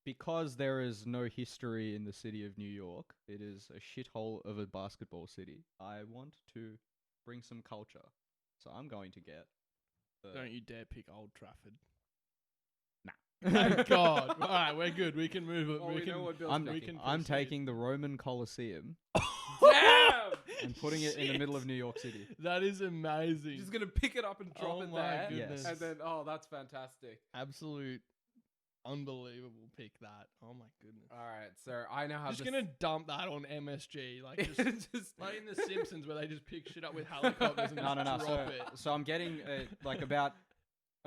[SPEAKER 1] because there is no history in the city of New York, it is a shithole of a basketball city. I want to bring some culture, so I'm going to get.
[SPEAKER 3] Don't you dare pick Old Trafford.
[SPEAKER 1] Nah.
[SPEAKER 3] Thank God. All right, we're good. We can move it.
[SPEAKER 2] Oh, we know what Bill's
[SPEAKER 1] I'm,
[SPEAKER 3] we
[SPEAKER 2] picking.
[SPEAKER 3] can
[SPEAKER 1] I'm
[SPEAKER 3] proceed.
[SPEAKER 1] taking the Roman Colosseum
[SPEAKER 2] Damn!
[SPEAKER 1] and putting it in the middle of
[SPEAKER 3] Shit.
[SPEAKER 1] New York City.
[SPEAKER 3] That is amazing.
[SPEAKER 2] Just gonna pick it up and drop
[SPEAKER 3] Oh
[SPEAKER 2] it
[SPEAKER 3] my
[SPEAKER 2] there,
[SPEAKER 3] goodness.
[SPEAKER 2] and then that's fantastic.
[SPEAKER 3] Absolute unbelievable pick that. Oh my goodness.
[SPEAKER 2] All right, so I now have
[SPEAKER 3] Just
[SPEAKER 2] this-
[SPEAKER 3] gonna dump that on MSG, like just
[SPEAKER 2] just
[SPEAKER 3] like in The Simpsons where they just pick shit up with helicopters and
[SPEAKER 1] No.
[SPEAKER 3] just
[SPEAKER 1] So,
[SPEAKER 3] drop it.
[SPEAKER 1] so I'm getting like about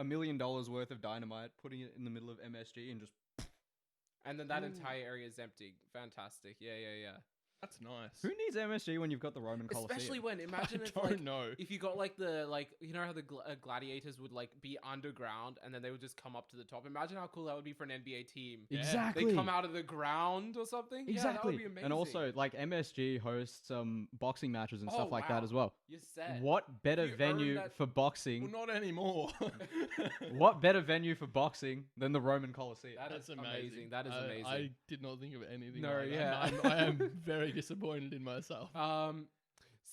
[SPEAKER 1] $1 million worth of dynamite, putting it in the middle of MSG, and just
[SPEAKER 2] and then that
[SPEAKER 3] Ooh.
[SPEAKER 2] entire area is empty. Fantastic. Yeah.
[SPEAKER 3] That's nice.
[SPEAKER 1] who needs MSG when you've got the Roman Colosseum?
[SPEAKER 2] Especially when imagine
[SPEAKER 3] I
[SPEAKER 2] if
[SPEAKER 3] don't
[SPEAKER 2] like
[SPEAKER 3] know.
[SPEAKER 2] if you got like the you know how the gladiators would like be underground and then they would just come up to the top. Imagine how cool that would be for an NBA team.
[SPEAKER 3] Yeah.
[SPEAKER 1] Exactly.
[SPEAKER 2] They come out of the ground or something. Yeah, that would
[SPEAKER 1] Exactly.
[SPEAKER 2] be amazing.
[SPEAKER 1] And also, like MSG hosts boxing matches and
[SPEAKER 2] Oh,
[SPEAKER 1] stuff like that
[SPEAKER 2] wow.
[SPEAKER 1] as well.
[SPEAKER 2] you're set.
[SPEAKER 1] What better
[SPEAKER 2] You earned
[SPEAKER 1] venue
[SPEAKER 2] that-
[SPEAKER 1] for boxing?
[SPEAKER 3] Well, not anymore.
[SPEAKER 1] What better venue for boxing than the Roman Colosseum?
[SPEAKER 2] That
[SPEAKER 3] That's
[SPEAKER 2] is
[SPEAKER 3] amazing.
[SPEAKER 2] That is amazing.
[SPEAKER 3] I did not think of anything.
[SPEAKER 2] No,
[SPEAKER 3] like
[SPEAKER 2] yeah.
[SPEAKER 3] that. I am very disappointed in myself.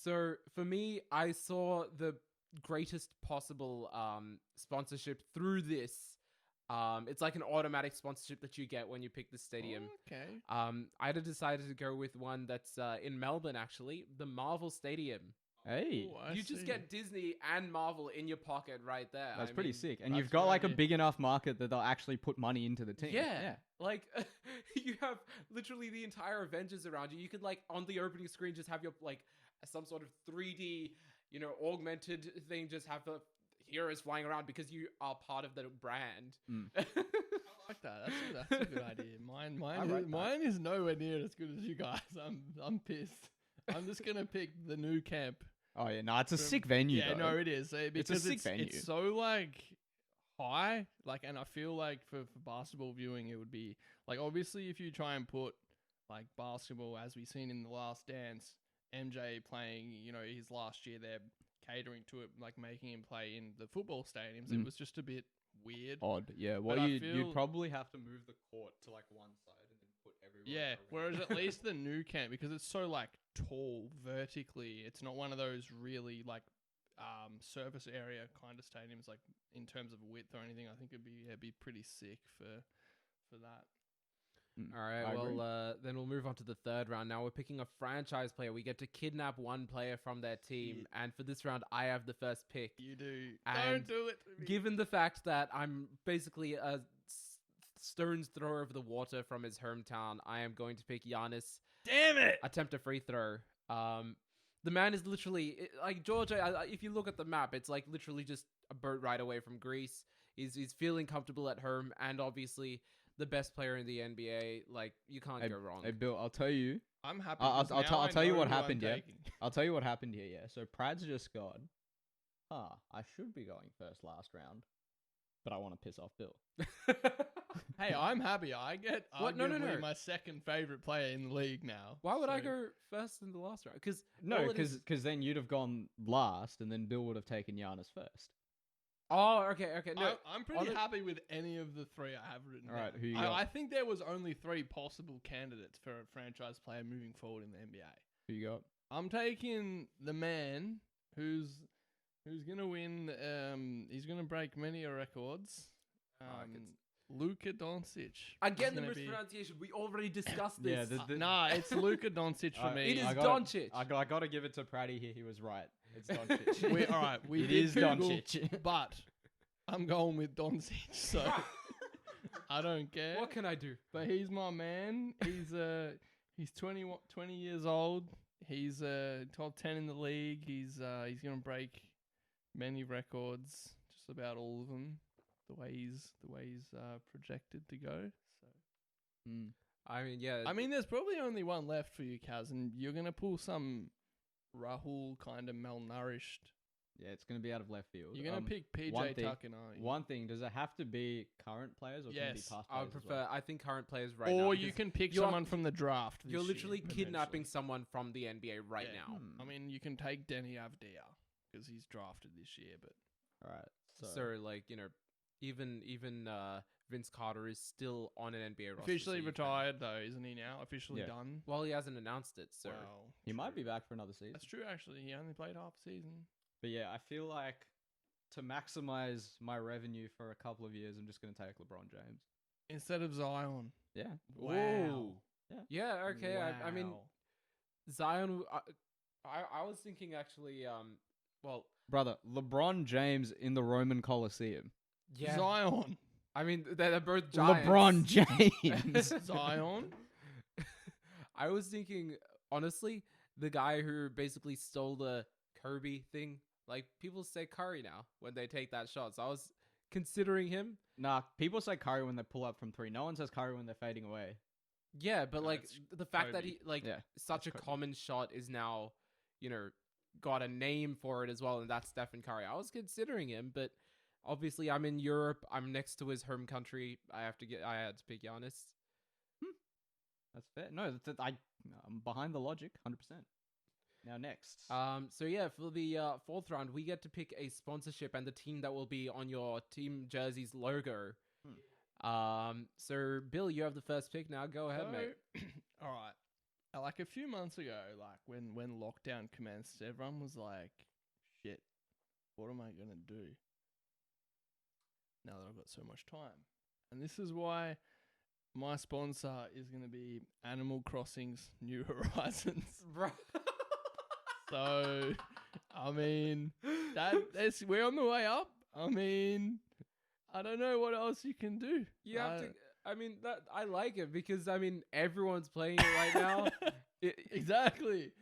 [SPEAKER 2] So for me, I saw greatest possible sponsorship through this. It's like an automatic sponsorship that you get when you pick the stadium.
[SPEAKER 3] Okay.
[SPEAKER 2] I'd have decided to go with one that's in Melbourne, actually, the Marvel Stadium.
[SPEAKER 1] Hey,
[SPEAKER 3] Oh, I
[SPEAKER 2] You just
[SPEAKER 3] see.
[SPEAKER 2] get Disney and Marvel in your pocket right there.
[SPEAKER 1] that's
[SPEAKER 2] I
[SPEAKER 1] pretty
[SPEAKER 2] mean,
[SPEAKER 1] sick. And
[SPEAKER 3] that's
[SPEAKER 1] you've got
[SPEAKER 3] good
[SPEAKER 1] like a
[SPEAKER 3] idea.
[SPEAKER 1] big enough market that they'll actually put money into the team.
[SPEAKER 2] Yeah. Like, you have literally the entire Avengers around you. You could, like, on the opening screen, just have your, like, some sort of 3D, augmented thing, just have the heroes flying around because you are part of the brand.
[SPEAKER 3] I like that. That's a good idea.
[SPEAKER 1] like
[SPEAKER 3] Mine is nowhere near as good as you guys. I'm pissed. I'm just gonna pick the new camp.
[SPEAKER 1] Oh yeah, no, it's a sick venue.
[SPEAKER 3] Yeah,
[SPEAKER 1] though.
[SPEAKER 3] no, it is. Because
[SPEAKER 1] sick venue.
[SPEAKER 3] It's so like high, like, and I feel like for basketball viewing, it would be like, obviously if you try and put like basketball as we've seen in The Last Dance, MJ playing, his last year, they're catering to it, like making him play in the football stadiums. It was just a bit weird.
[SPEAKER 1] Odd. Yeah. Well,
[SPEAKER 3] But I
[SPEAKER 1] you'd
[SPEAKER 3] feel-
[SPEAKER 1] probably have to move the court to like one side and then put everyone.
[SPEAKER 3] Yeah,
[SPEAKER 1] around.
[SPEAKER 3] whereas at least the new camp, because it's so like tall vertically, it's not one of those really like surface area kind of stadiums, like in terms of width or anything. I think it'd be pretty sick for that.
[SPEAKER 2] All right,
[SPEAKER 1] I agree.
[SPEAKER 2] then we'll move on to the third round. Now we're picking a franchise player. We get to kidnap one player from their team. And for this round, I have the first pick.
[SPEAKER 3] You do.
[SPEAKER 2] And
[SPEAKER 3] Don't do it to me.
[SPEAKER 2] Given the fact that I'm basically a stone's throw over the water from his hometown, I am going to pick Giannis.
[SPEAKER 3] Damn it!
[SPEAKER 2] Attempt a free throw. The man is literally like Georgia. If you look at the map, it's like literally just a boat ride away from Greece. He's feeling comfortable at home, and obviously the best player in the NBA. Like, you can't go wrong.
[SPEAKER 1] Hey, Bill, I'll tell you.
[SPEAKER 3] I'm happy.
[SPEAKER 1] I'll
[SPEAKER 3] because
[SPEAKER 1] tell-
[SPEAKER 3] now
[SPEAKER 1] I'll
[SPEAKER 3] I
[SPEAKER 1] tell you
[SPEAKER 3] know
[SPEAKER 1] what
[SPEAKER 3] who I'm
[SPEAKER 1] happened, yeah?
[SPEAKER 3] taking.
[SPEAKER 1] I'll tell you what happened here. Yeah. So Prad's just gone. I should be going first last round, but I want to piss off Bill.
[SPEAKER 3] Hey, I'm happy. I get
[SPEAKER 2] What? No, no,
[SPEAKER 3] arguably
[SPEAKER 2] no.
[SPEAKER 3] my second favorite player in the league now.
[SPEAKER 2] Why would I
[SPEAKER 3] So-
[SPEAKER 2] go first in the last round? Because
[SPEAKER 1] No, because then you'd have gone last, and then Bill would have taken Giannis first.
[SPEAKER 2] Oh, okay. No,
[SPEAKER 3] I'm pretty
[SPEAKER 2] honest-
[SPEAKER 3] happy with any of the three I have written.
[SPEAKER 1] All right,
[SPEAKER 3] down.
[SPEAKER 1] who you got?
[SPEAKER 3] I think there was only 3 possible candidates for a franchise player moving forward in the NBA.
[SPEAKER 1] Who you got?
[SPEAKER 3] I'm taking the man who's gonna win. He's gonna break many records. Luka Doncic.
[SPEAKER 2] Again,
[SPEAKER 3] He's
[SPEAKER 2] the
[SPEAKER 3] gonna be-
[SPEAKER 2] mispronunciation. We already discussed
[SPEAKER 1] Yeah,
[SPEAKER 2] this.
[SPEAKER 3] Nah, it's Luka Doncic for me.
[SPEAKER 2] It is
[SPEAKER 1] I
[SPEAKER 2] Doncic.
[SPEAKER 1] got to give it to Praddy here. He was right. It's Doncic.
[SPEAKER 3] All right, we
[SPEAKER 1] It
[SPEAKER 3] did
[SPEAKER 1] is
[SPEAKER 3] Google,
[SPEAKER 1] Doncic.
[SPEAKER 3] but I'm going with Doncic, so I don't care.
[SPEAKER 2] What can I do?
[SPEAKER 3] But he's my man. He's 20 years old. He's top 10 in the league. He's gonna break many records, just about all of them. The way he's projected to go. So
[SPEAKER 2] I mean, yeah.
[SPEAKER 3] I mean, there's probably only one left for you, Kaz, and you're gonna pull some Rahul kind of malnourished.
[SPEAKER 1] Yeah, it's going to be out of left field.
[SPEAKER 3] You're gonna pick
[SPEAKER 1] one
[SPEAKER 3] PJ
[SPEAKER 1] thing-
[SPEAKER 3] Tucker, aren't you?
[SPEAKER 1] One thing, does it have to be current players or can it be
[SPEAKER 3] Yes.
[SPEAKER 1] past
[SPEAKER 2] I
[SPEAKER 1] players?
[SPEAKER 2] would
[SPEAKER 1] as
[SPEAKER 2] prefer.
[SPEAKER 1] well?
[SPEAKER 2] I think current players right now.
[SPEAKER 3] Or you
[SPEAKER 2] because
[SPEAKER 3] can pick
[SPEAKER 2] you're-
[SPEAKER 3] someone from the draft.
[SPEAKER 2] You're
[SPEAKER 3] this
[SPEAKER 2] literally
[SPEAKER 3] year,
[SPEAKER 2] kidnapping
[SPEAKER 3] potentially.
[SPEAKER 2] someone from the NBA right
[SPEAKER 3] Yeah.
[SPEAKER 2] now.
[SPEAKER 3] I mean, you can take Denny Avdia because he's drafted this year, but
[SPEAKER 1] All right.
[SPEAKER 2] So, like, even Vince Carter is still on an NBA roster.
[SPEAKER 3] officially
[SPEAKER 2] so you can-
[SPEAKER 3] retired though, isn't he now? Officially
[SPEAKER 1] Yeah.
[SPEAKER 3] done.
[SPEAKER 2] Well, he hasn't announced it, so
[SPEAKER 3] Well,
[SPEAKER 1] he might
[SPEAKER 3] true.
[SPEAKER 1] be back for another season.
[SPEAKER 3] That's true. Actually, he only played half a season.
[SPEAKER 1] But yeah, I feel like to maximize my revenue for a couple of years, I'm just going to take LeBron James.
[SPEAKER 3] Instead of Zion.
[SPEAKER 1] Yeah.
[SPEAKER 3] Wow.
[SPEAKER 2] yeah. Okay, I mean,
[SPEAKER 3] Wow.
[SPEAKER 2] Zion. I was thinking actually. Well,
[SPEAKER 1] Brother, LeBron James in the Roman Coliseum.
[SPEAKER 2] yeah.
[SPEAKER 3] Zion.
[SPEAKER 2] I mean, they're both giants.
[SPEAKER 1] LeBron James.
[SPEAKER 3] Zion.
[SPEAKER 2] I was thinking, honestly, the guy who basically stole the Kobe thing. Like, people say Curry now when they take that shot. So I was considering him.
[SPEAKER 1] Nah, people say Curry when they pull up from three. No one says Curry when they're fading away.
[SPEAKER 2] Yeah, but
[SPEAKER 3] No,
[SPEAKER 2] like
[SPEAKER 3] it's
[SPEAKER 2] the fact that
[SPEAKER 3] Kobe.
[SPEAKER 2] he like
[SPEAKER 1] Yeah,
[SPEAKER 2] such a
[SPEAKER 1] that's Kobe.
[SPEAKER 2] common shot is now, got a name for it as well, and that's Stephen Curry. I was considering him, but obviously I'm in Europe. I'm next to his home country. I had to pick Giannis.
[SPEAKER 1] That's fair. No, I'm behind the logic, 100%. Now next.
[SPEAKER 2] So yeah, for the fourth round, we get to pick a sponsorship and the team that will be on your team jersey's logo. So Bill, you have the first pick now. Go ahead, mate.
[SPEAKER 3] All right. Like a few months ago, like when lockdown commenced, everyone was like, "Shit, what am I gonna do now that I've got so much time? And this is why my sponsor is gonna be Animal Crossing's New Horizons.
[SPEAKER 2] Bro.
[SPEAKER 3] So, I mean, we're on the way up. I mean, I don't know what else you can do.
[SPEAKER 2] You have to. I mean, that I like it because I mean everyone's playing it right now.
[SPEAKER 3] Exactly.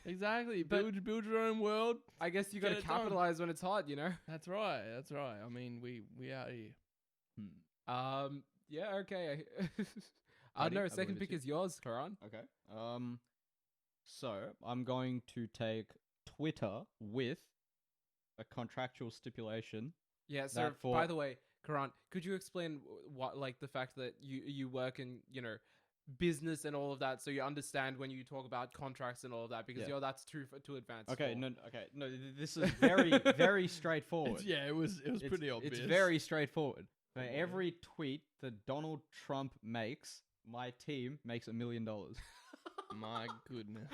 [SPEAKER 3] Exactly. Build your own world.
[SPEAKER 2] I guess you got to capitalize when it's hot, you know.
[SPEAKER 3] That's right. That's right. I mean, we out here.
[SPEAKER 2] Yeah. Okay. I know. Second pick is yours, Karan.
[SPEAKER 1] Okay. So I'm going to take Twitter with a contractual stipulation.
[SPEAKER 2] Yeah. So by the way, Karan, could you explain what, like, the fact that you work in, you know, business and all of that, so you understand when you talk about contracts and all of that, because that's too advanced.
[SPEAKER 1] Okay, no, this is very very straightforward.
[SPEAKER 3] It was pretty obvious.
[SPEAKER 1] It's very straightforward. So every tweet that Donald Trump makes, my team makes $1 million.
[SPEAKER 3] My goodness.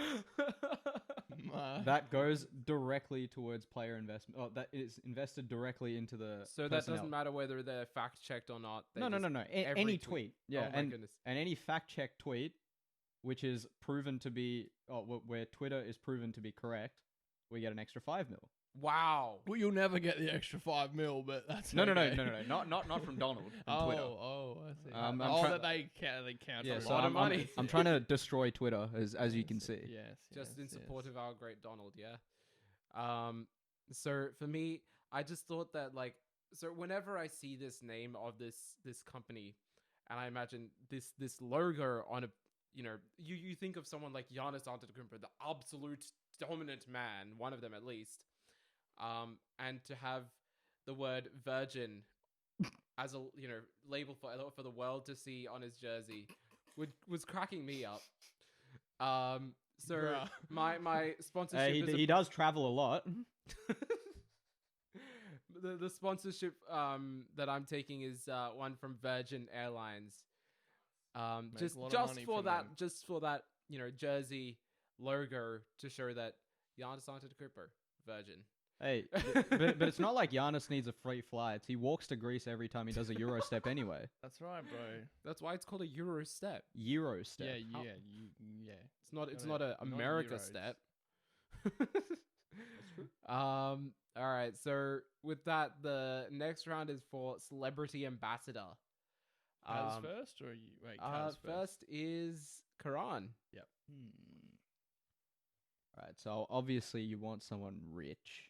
[SPEAKER 1] That goes directly towards player investment. Oh, that is invested directly into the
[SPEAKER 2] So that doesn't matter whether they're fact checked or not.
[SPEAKER 1] No. Any tweet. Yeah,
[SPEAKER 2] oh my goodness.
[SPEAKER 1] And any fact check tweet, which is proven to be, where Twitter is proven to be correct, we get an extra 5 mil.
[SPEAKER 2] Wow.
[SPEAKER 3] Well, you'll never get the extra 5 mil, but that's
[SPEAKER 1] no, not from Donald. From Twitter.
[SPEAKER 3] I see. That they count a lot of money.
[SPEAKER 1] I'm trying to destroy Twitter, as you can see.
[SPEAKER 3] Yes.
[SPEAKER 2] Just in support of our great Donald, yeah. So for me, I just thought that, like, so whenever I see this name of this company, and I imagine this logo on a, you know, you think of someone like Giannis Antetokounmpo, the absolute dominant man, one of them at least. And to have the word virgin as a, you know, label for the world to see on his jersey was cracking me up. So my sponsorship
[SPEAKER 1] he does travel a lot.
[SPEAKER 2] The sponsorship that I'm taking is one from Virgin Airlines. Just for that, you know, jersey logo to show that Giannis Antetokounmpo, Virgin.
[SPEAKER 1] Hey, but it's not like Giannis needs a free flight. He walks to Greece every time he does a Euro step anyway.
[SPEAKER 3] That's right, bro.
[SPEAKER 2] That's why it's called a Euro step.
[SPEAKER 1] Euro step.
[SPEAKER 3] Yeah.
[SPEAKER 2] It's not a America step.
[SPEAKER 1] That's true.
[SPEAKER 2] All right. So with that, the next round is for Celebrity Ambassador.
[SPEAKER 3] Kaz first, or you wait? Kaz
[SPEAKER 2] first is Karan.
[SPEAKER 3] Yep.
[SPEAKER 1] Right. So obviously you want someone rich,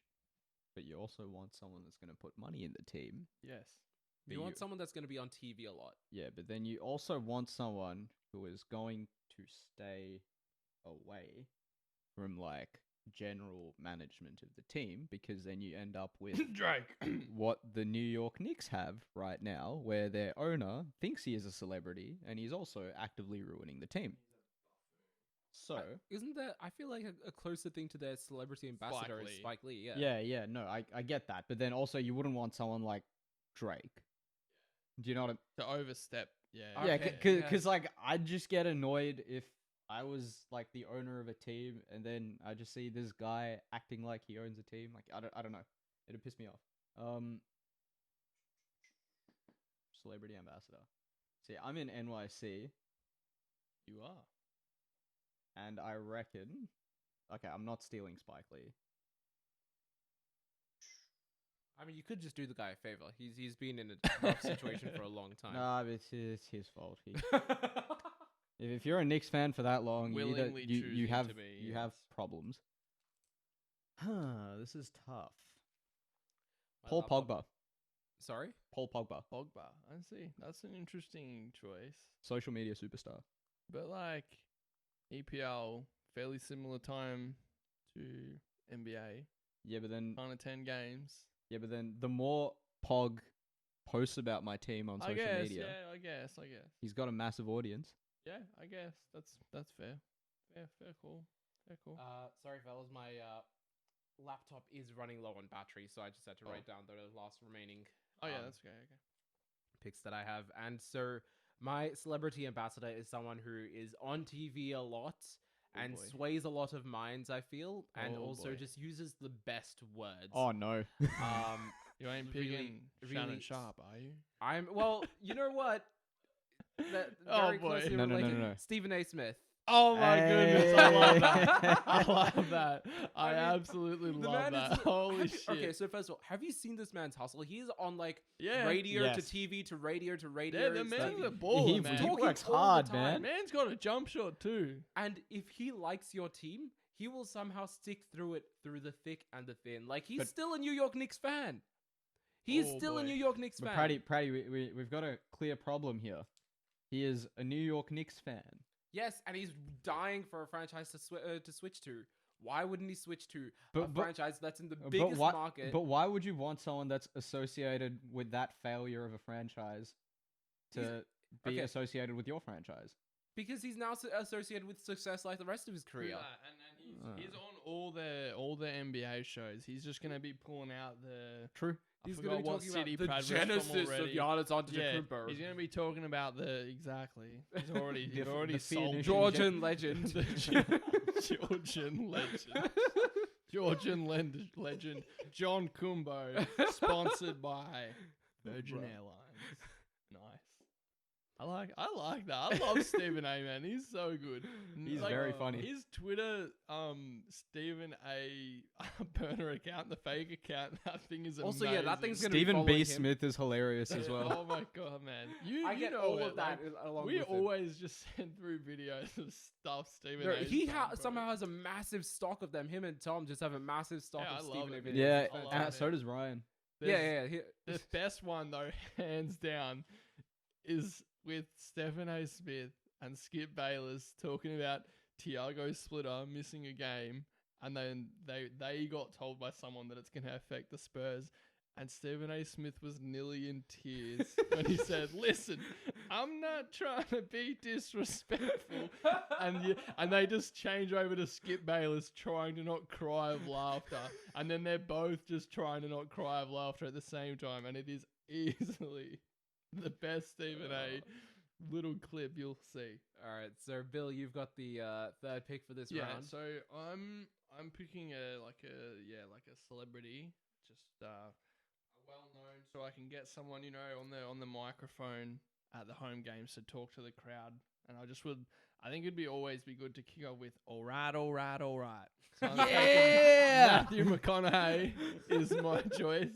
[SPEAKER 1] but you also want someone that's going to put money in the team.
[SPEAKER 3] Yes.
[SPEAKER 2] You want someone that's going to be on TV a lot.
[SPEAKER 1] Yeah, but then you also want someone who is going to stay away from, like, general management of the team, because then you end up with
[SPEAKER 3] Drake.
[SPEAKER 1] what the New York Knicks have right now, where their owner thinks he is a celebrity and he's also actively ruining the team. So
[SPEAKER 2] isn't that, I feel like a closer thing to their celebrity ambassador is Spike Lee?
[SPEAKER 1] Yeah. No, I get that, but then also you wouldn't want someone like Drake. Do you know what
[SPEAKER 3] to overstep? Yeah.
[SPEAKER 1] Yeah, because like I'd just get annoyed if I was like the owner of a team and then I just see this guy acting like he owns a team. Like I don't know, it'd piss me off. Celebrity ambassador. See, I'm in NYC.
[SPEAKER 3] You are.
[SPEAKER 1] And I reckon... Okay, I'm not stealing Spike Lee.
[SPEAKER 2] I mean, you could just do the guy a favor. He's been in a rough situation for a long time.
[SPEAKER 1] Nah, but it's his fault. If you're a Knicks fan for that long, you have problems. This is tough. Paul Pogba.
[SPEAKER 2] Sorry?
[SPEAKER 1] Paul Pogba.
[SPEAKER 3] I see. That's an interesting choice.
[SPEAKER 1] Social media superstar.
[SPEAKER 3] But like EPL, fairly similar time to NBA.
[SPEAKER 1] Yeah, but then
[SPEAKER 3] kind of 10 games.
[SPEAKER 1] Yeah, but then the more Pog posts about my team on social media,
[SPEAKER 3] I guess.
[SPEAKER 1] He's got a massive audience.
[SPEAKER 3] Yeah, I guess that's fair. Fair call.
[SPEAKER 2] Sorry, fellas, my laptop is running low on battery, so I just had to write down the last remaining.
[SPEAKER 3] That's okay.
[SPEAKER 2] Picks that I have, and so my celebrity ambassador is someone who is on TV a lot and
[SPEAKER 1] boy.
[SPEAKER 2] sways a lot of minds, I feel, and
[SPEAKER 1] Oh,
[SPEAKER 2] also
[SPEAKER 1] boy.
[SPEAKER 2] just uses the best words.
[SPEAKER 1] Oh no.
[SPEAKER 3] You ain't
[SPEAKER 2] Really-
[SPEAKER 3] picking Shannon
[SPEAKER 2] really-
[SPEAKER 3] Sharp, are you?
[SPEAKER 2] Well, you know what? That
[SPEAKER 3] Oh,
[SPEAKER 2] very
[SPEAKER 3] boy.
[SPEAKER 2] closely
[SPEAKER 1] No, no, no,
[SPEAKER 2] related.
[SPEAKER 1] no, no.
[SPEAKER 2] Stephen A. Smith.
[SPEAKER 3] Oh my goodness, I love that. I
[SPEAKER 1] Hey.
[SPEAKER 3] love that. I
[SPEAKER 2] I mean,
[SPEAKER 3] absolutely
[SPEAKER 2] The
[SPEAKER 3] love
[SPEAKER 2] man
[SPEAKER 3] that.
[SPEAKER 2] is.
[SPEAKER 3] Holy
[SPEAKER 2] have
[SPEAKER 3] shit.
[SPEAKER 2] you- Okay, so first of all, have you seen this man's hustle? He's on like
[SPEAKER 3] Yeah.
[SPEAKER 2] radio to
[SPEAKER 1] Yes.
[SPEAKER 2] TV to radio to radio.
[SPEAKER 3] Yeah, the
[SPEAKER 2] to
[SPEAKER 3] man's
[SPEAKER 2] TV.
[SPEAKER 3] a baller,
[SPEAKER 1] he
[SPEAKER 3] man.
[SPEAKER 2] Talking
[SPEAKER 1] works
[SPEAKER 2] all the
[SPEAKER 1] hard,
[SPEAKER 2] time.
[SPEAKER 1] man.
[SPEAKER 3] Man's got a jump shot too.
[SPEAKER 2] And if he likes your team, he will somehow stick through it through the thick and the thin. Like he's
[SPEAKER 1] But-
[SPEAKER 2] still a New York Knicks fan. He is
[SPEAKER 3] Oh,
[SPEAKER 2] still a
[SPEAKER 3] boy.
[SPEAKER 2] New York Knicks
[SPEAKER 1] But
[SPEAKER 2] fan.
[SPEAKER 1] Pratty, we've got a clear problem here. He is a New York Knicks fan.
[SPEAKER 2] Yes, and he's dying for a franchise to switch to. Why wouldn't he switch to a
[SPEAKER 1] But-
[SPEAKER 2] franchise that's in the biggest market?
[SPEAKER 1] But why would you want someone that's associated with that failure of a franchise to be
[SPEAKER 2] okay.
[SPEAKER 1] associated with your franchise?
[SPEAKER 2] Because he's now associated with success like the rest of his career.
[SPEAKER 3] And he's on all the NBA shows. He's just gonna be pulling out the.
[SPEAKER 1] True.
[SPEAKER 2] He's
[SPEAKER 3] forgot
[SPEAKER 2] going to be
[SPEAKER 3] what
[SPEAKER 2] talking
[SPEAKER 3] city
[SPEAKER 2] about
[SPEAKER 3] Brad
[SPEAKER 2] the
[SPEAKER 3] was from
[SPEAKER 2] genesis of
[SPEAKER 3] already.
[SPEAKER 2] Giannis
[SPEAKER 3] Yeah,
[SPEAKER 2] Antetokounmpo.
[SPEAKER 3] he's gonna be talking about the exactly. He's already
[SPEAKER 1] The
[SPEAKER 3] already sold
[SPEAKER 1] Phoenician
[SPEAKER 2] Georgian legend.
[SPEAKER 3] the Georgian legend. Georgian legend John Kumbo, sponsored by Virgin
[SPEAKER 1] Bro.
[SPEAKER 3] Airlines. Nice. I like that. I love Stephen A. Man. He's so good.
[SPEAKER 1] He's very funny.
[SPEAKER 3] His Twitter, Stephen A. burner account, the fake account. That thing is
[SPEAKER 2] Also,
[SPEAKER 3] amazing.
[SPEAKER 2] yeah, that thing's gonna be
[SPEAKER 1] Stephen
[SPEAKER 2] following
[SPEAKER 1] B.
[SPEAKER 2] him.
[SPEAKER 1] Smith is hilarious as well.
[SPEAKER 3] Oh my god, man! You
[SPEAKER 2] get
[SPEAKER 3] know
[SPEAKER 2] all
[SPEAKER 3] it,
[SPEAKER 2] of that
[SPEAKER 3] like,
[SPEAKER 2] along
[SPEAKER 3] we
[SPEAKER 2] with him.
[SPEAKER 3] always just send through videos of stuff Stephen
[SPEAKER 2] No,
[SPEAKER 3] A.
[SPEAKER 2] he
[SPEAKER 3] done, bro.
[SPEAKER 2] somehow has a massive stock of them. Him and Tom just have a massive stock
[SPEAKER 3] Yeah,
[SPEAKER 2] of
[SPEAKER 3] I love
[SPEAKER 2] Stephen A.
[SPEAKER 3] it.
[SPEAKER 2] videos.
[SPEAKER 1] Yeah,
[SPEAKER 2] It's
[SPEAKER 3] I love
[SPEAKER 2] fantastic.
[SPEAKER 3] it.
[SPEAKER 1] so does Ryan.
[SPEAKER 2] Yeah.
[SPEAKER 3] The best one though, hands down, is with Stephen A. Smith and Skip Bayless talking about Thiago Splitter missing a game, and then they got told by someone that it's going to affect the Spurs, and Stephen A. Smith was nearly in tears when he said, "Listen, I'm not trying to be disrespectful," and they just change over to Skip Bayless trying to not cry of laughter, and then they're both just trying to not cry of laughter at the same time, and it is easily the best Stephen A. little clip you'll see.
[SPEAKER 2] All right, so Bill, you've got the third pick for this round.
[SPEAKER 3] So I'm picking a celebrity, just well known, so I can get someone on the microphone at the home games to talk to the crowd, and I think it'd always be good to kick off with all right. So I'm taking Matthew McConaughey is my choice.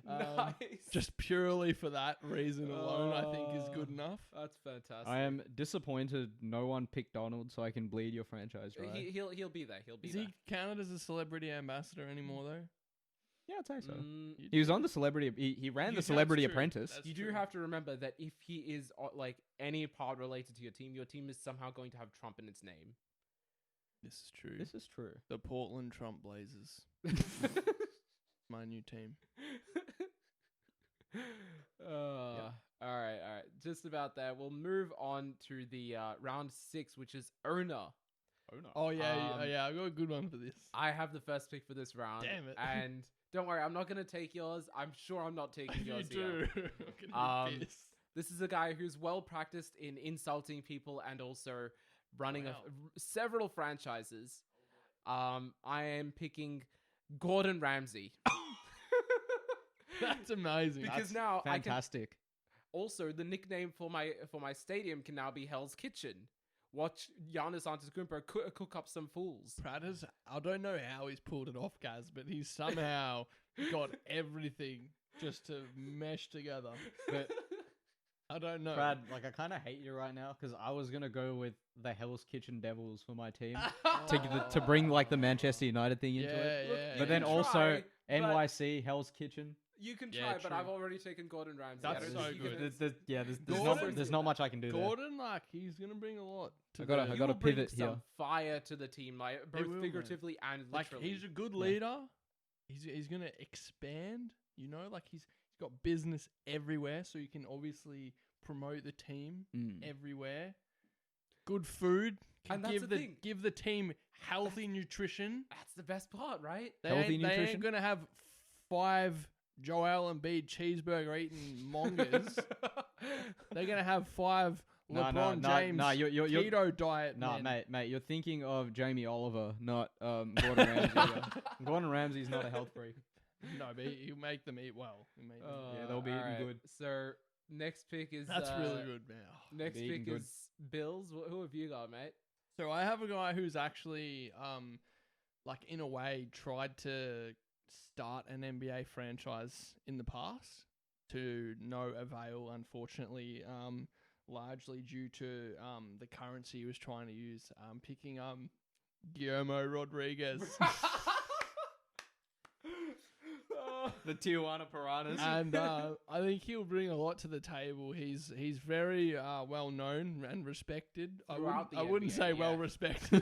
[SPEAKER 2] Nice.
[SPEAKER 3] Just purely for that reason alone, I think is good enough.
[SPEAKER 2] That's fantastic.
[SPEAKER 1] I am disappointed no one picked Donald so I can bleed your franchise, right?
[SPEAKER 2] He'll be there. He'll be
[SPEAKER 3] Is
[SPEAKER 2] there.
[SPEAKER 3] he counted as a celebrity ambassador anymore though?
[SPEAKER 1] Yeah, I'd say so.
[SPEAKER 2] Mm,
[SPEAKER 1] He was on the Celebrity. He ran the
[SPEAKER 3] That's
[SPEAKER 1] Celebrity
[SPEAKER 3] true.
[SPEAKER 1] Apprentice.
[SPEAKER 3] That's
[SPEAKER 2] you do
[SPEAKER 3] true.
[SPEAKER 2] have to remember that if he is like any part related to your team is somehow going to have Trump in its name.
[SPEAKER 3] This is true.
[SPEAKER 1] This is true.
[SPEAKER 3] The Portland Trump Blazers, my new team.
[SPEAKER 2] All right. Just about there. We'll move on to the round 6, which is owner.
[SPEAKER 3] Oh yeah,
[SPEAKER 2] Um,
[SPEAKER 3] yeah. I got a good one for this.
[SPEAKER 2] I have the first pick for this round.
[SPEAKER 3] Damn it.
[SPEAKER 2] And don't worry, I'm not gonna take yours. I'm sure I'm not taking
[SPEAKER 3] You
[SPEAKER 2] yours.
[SPEAKER 3] do.
[SPEAKER 2] Here.
[SPEAKER 3] I'm gonna be pissed.
[SPEAKER 2] This is a guy who's well practiced in insulting people and also running
[SPEAKER 3] Wow.
[SPEAKER 2] several franchises. I am picking Gordon Ramsay.
[SPEAKER 3] That's amazing.
[SPEAKER 2] Because
[SPEAKER 1] That's
[SPEAKER 2] now I can
[SPEAKER 1] fantastic.
[SPEAKER 2] also the nickname for my stadium can now be Hell's Kitchen. Watch Giannis Antetokounmpo cook up some fools.
[SPEAKER 3] Pratters, I don't know how he's pulled it off, guys, but he's somehow got everything just to mesh together.
[SPEAKER 1] But
[SPEAKER 3] I don't know.
[SPEAKER 1] Brad, like I kind of hate you right now because I was gonna go with the Hell's Kitchen Devils for my team to bring like the Manchester United thing into it.
[SPEAKER 3] Look,
[SPEAKER 2] you
[SPEAKER 1] But then
[SPEAKER 2] can
[SPEAKER 1] also
[SPEAKER 2] try, but-
[SPEAKER 1] NYC Hell's Kitchen.
[SPEAKER 2] You can
[SPEAKER 3] Yeah,
[SPEAKER 2] try, but
[SPEAKER 3] true.
[SPEAKER 2] I've already taken Gordon Ramsay.
[SPEAKER 3] That's
[SPEAKER 2] I don't
[SPEAKER 3] so
[SPEAKER 2] think you
[SPEAKER 3] good.
[SPEAKER 2] can-
[SPEAKER 1] There's
[SPEAKER 3] Gordon-
[SPEAKER 1] not much I can do there.
[SPEAKER 3] Gordon, like, he's gonna bring a lot. To
[SPEAKER 1] I gotta-
[SPEAKER 3] the-
[SPEAKER 1] I
[SPEAKER 2] He
[SPEAKER 1] gotta
[SPEAKER 2] will bring
[SPEAKER 1] pivot
[SPEAKER 2] some
[SPEAKER 1] here.
[SPEAKER 2] fire to the team, like
[SPEAKER 3] He
[SPEAKER 2] both
[SPEAKER 3] will, man.
[SPEAKER 2] figuratively and
[SPEAKER 3] like
[SPEAKER 2] literally.
[SPEAKER 3] he's a good
[SPEAKER 1] Yeah.
[SPEAKER 3] leader. He's gonna expand. Like he's got business everywhere, so you can obviously promote the team everywhere. Good food. Can
[SPEAKER 2] And that's
[SPEAKER 3] give
[SPEAKER 2] the thing.
[SPEAKER 3] give the team healthy nutrition.
[SPEAKER 2] That's the best part, right?
[SPEAKER 1] Healthy
[SPEAKER 3] They
[SPEAKER 1] nutrition?
[SPEAKER 3] ain't gonna have 5 Joel Embiid cheeseburger eating mongers. They're gonna have 5 LeBron James
[SPEAKER 1] you're
[SPEAKER 3] keto diet.
[SPEAKER 1] nah,
[SPEAKER 3] man.
[SPEAKER 1] mate, you're thinking of Jamie Oliver, not Gordon Ramsay. Yeah. Gordon Ramsay's not a health freak.
[SPEAKER 3] No, but he'll make them eat well. He'll make them
[SPEAKER 1] Yeah, they'll be eating
[SPEAKER 2] alright.
[SPEAKER 1] good.
[SPEAKER 2] So next pick is
[SPEAKER 3] That's really good, man.
[SPEAKER 2] Next
[SPEAKER 1] Be eating
[SPEAKER 2] pick
[SPEAKER 1] good.
[SPEAKER 2] is Bills. Who have you got, mate?
[SPEAKER 3] So I have a guy who's actually, like in a way, tried to start an NBA franchise in the past to no avail, unfortunately. Largely due to the currency he was trying to use. Picking Guillermo Rodriguez.
[SPEAKER 1] The Tijuana Piranhas.
[SPEAKER 3] And I think he'll bring a lot to the table. He's very well known and respected.
[SPEAKER 2] Throughout the
[SPEAKER 3] I wouldn't
[SPEAKER 2] NBA,
[SPEAKER 3] say
[SPEAKER 2] yeah.
[SPEAKER 3] well respected,